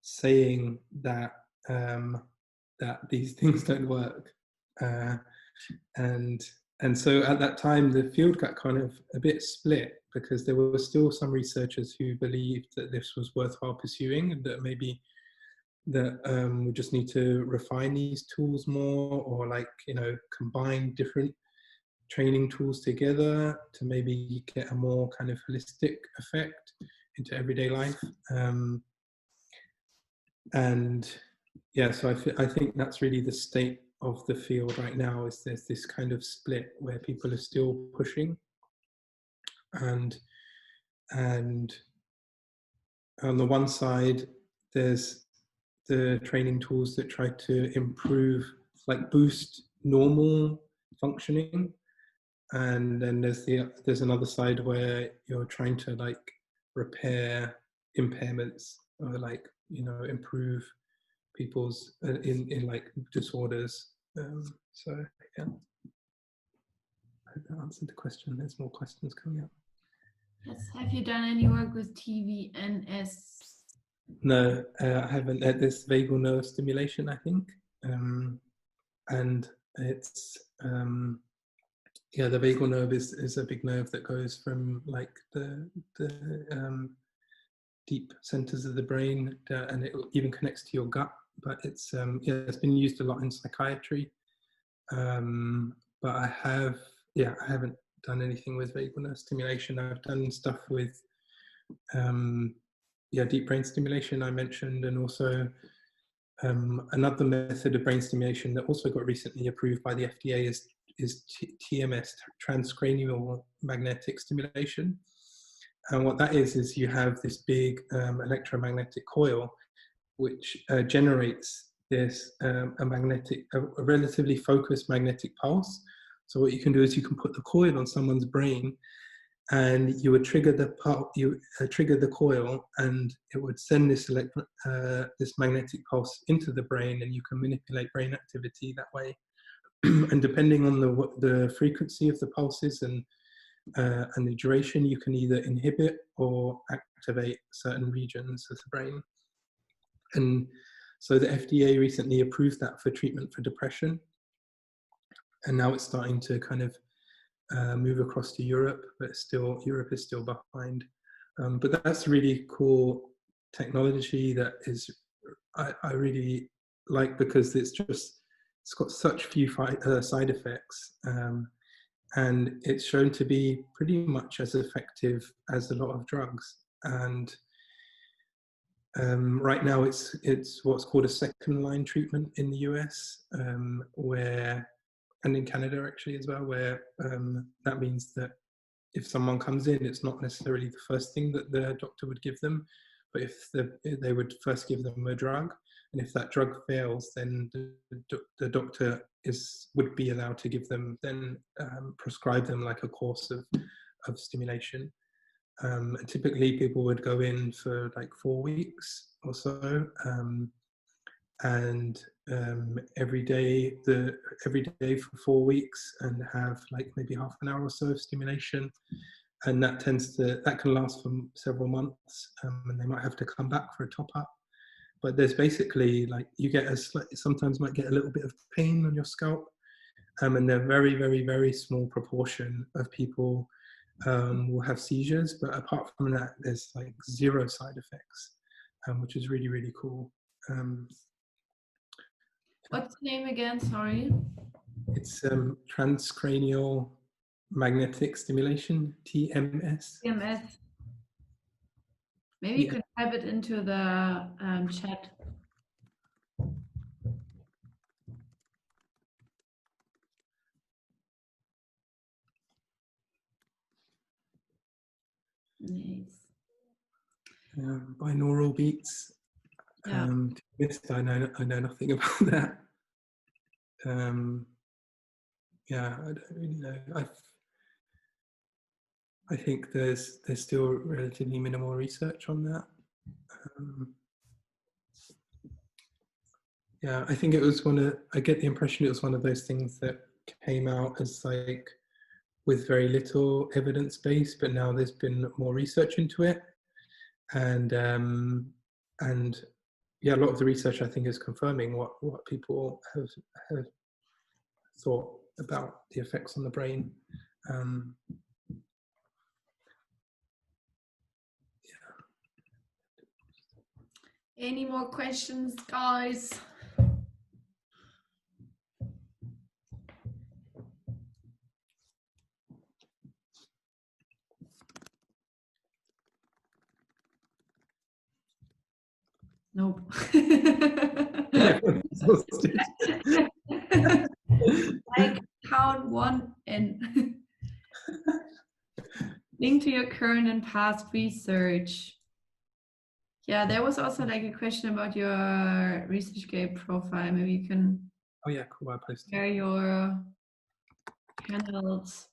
saying that that these things don't work, and so at that time the field got kind of a bit split, because there were still some researchers who believed that this was worthwhile pursuing, and that maybe that we just need to refine these tools more, or combine different training tools together to maybe get a more kind of holistic effect into everyday life. And yeah, so I think that's really the state of the field right now, is there's this kind of split where people are still pushing, and on the one side there's the training tools that try to improve, like boost normal functioning, and then there's another side where you're trying to like repair impairments, or like, you know, improve people's in like disorders. So yeah, I hope that answered the question. There's more questions coming up.
Yes. Have you done any work with TVNS?
No, I haven't. This vagal nerve stimulation, I think, and it's yeah, the vagal nerve is a big nerve that goes from like the deep centers of the brain, and it even connects to your gut. But it's yeah, it's been used a lot in psychiatry. But I haven't done anything with vagal nerve stimulation. I've done stuff with deep brain stimulation I mentioned, and also another method of brain stimulation that also got recently approved by the FDA is TMS, transcranial magnetic stimulation. And what that is you have this big electromagnetic coil which generates this a relatively focused magnetic pulse. So what you can do is you can put the coil on someone's brain, and you would trigger the coil, and it would send this magnetic pulse into the brain, and you can manipulate brain activity that way. And depending on the frequency of the pulses and the duration, you can either inhibit or activate certain regions of the brain. And so the FDA recently approved that for treatment for depression, and now it's starting to kind of move across to Europe, but Europe is still behind. But that's really cool technology that is I really like, because it's got such few side effects, and it's shown to be pretty much as effective as a lot of drugs. And right now it's what's called a second line treatment in the US, and in Canada actually as well, where that means that if someone comes in, it's not necessarily the first thing that the doctor would give them, but if they would first give them a drug, and if that drug fails, then the doctor would be allowed to give them, then prescribe them like a course of stimulation. Typically people would go in for like 4 weeks or so, and every day for 4 weeks, and have like maybe half an hour or so of stimulation, and that can last for several months, and they might have to come back for a top up. But there's basically like, you get sometimes might get a little bit of pain on your scalp, and they're very, very, very small proportion of people will have seizures, but apart from that, there's like 0 side effects, which is really, really cool.
What's the name again? Sorry.
It's transcranial magnetic stimulation, TMS.
TMS. Maybe you could type it into the chat. Nice.
Binaural beats.
Yeah.
I know nothing about that. Yeah, I don't really know. I think there's still relatively minimal research on that. Yeah, I think it was I get the impression it was one of those things that came out as like with very little evidence base, but now there's been more research into it, and yeah, a lot of the research I think is confirming what people have thought about the effects on the brain.
Any more questions, guys? Nope. Like count 1 and link to your current and past research. Yeah, there was also like a question about your ResearchGate profile. Maybe you can
Oh yeah, cool. I posted.
share your handles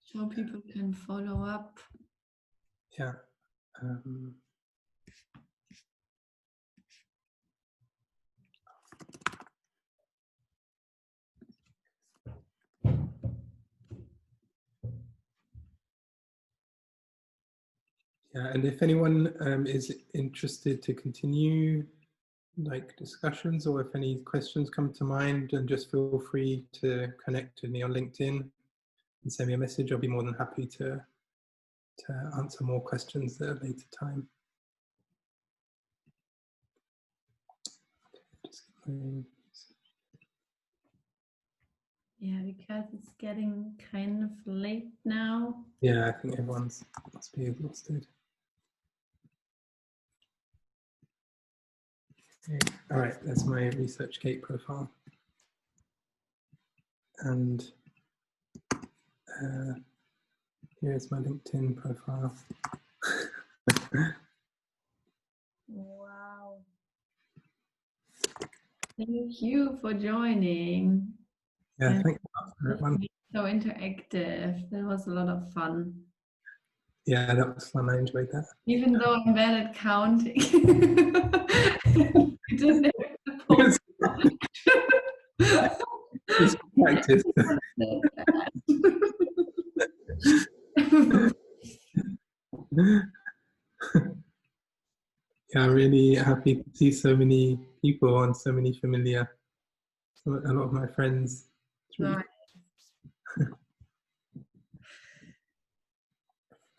so people can follow up.
Yeah. Yeah, and if anyone is interested to continue like discussions, or if any questions come to mind, then just feel free to connect with me on LinkedIn and send me a message. I'll be more than happy to answer more questions at a later time.
Yeah, because it's getting kind of late now.
Yeah, I think everyone's must be exhausted. Okay. All right, that's my ResearchGate profile. And here's my LinkedIn profile.
Wow. Thank you for joining.
Yeah, thank you for that one.
So interactive. That was a lot of fun.
Yeah, that was fun. I enjoyed that.
Even though I'm bad at counting. You didn't have to post.
It's practice. Yeah, I'm really happy to see so many people and so many familiar, a lot of my friends. It's really
Nice.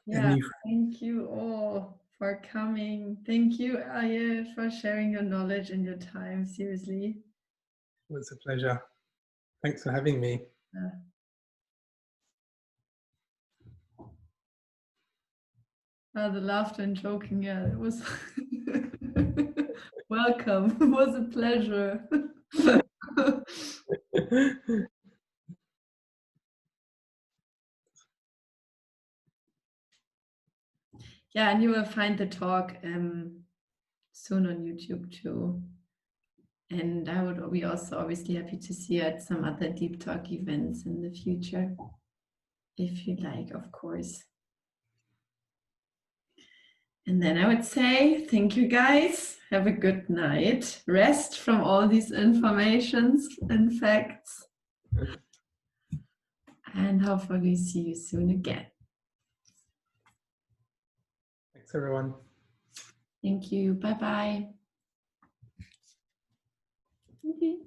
Yeah, thank you all for coming. Thank you, Elliot, for sharing your knowledge and your time. Seriously.
It was a pleasure. Thanks for having me.
The laughter and joking, yeah, it was welcome. It was a pleasure. Yeah, and you will find the talk soon on YouTube too. And I would be also obviously happy to see you at some other deep talk events in the future, if you like, of course. And then I would say, thank you guys. Have a good night. Rest from all these informations and facts. And hopefully see you soon again.
Thanks, everyone.
Thank you. Bye-bye. Okay.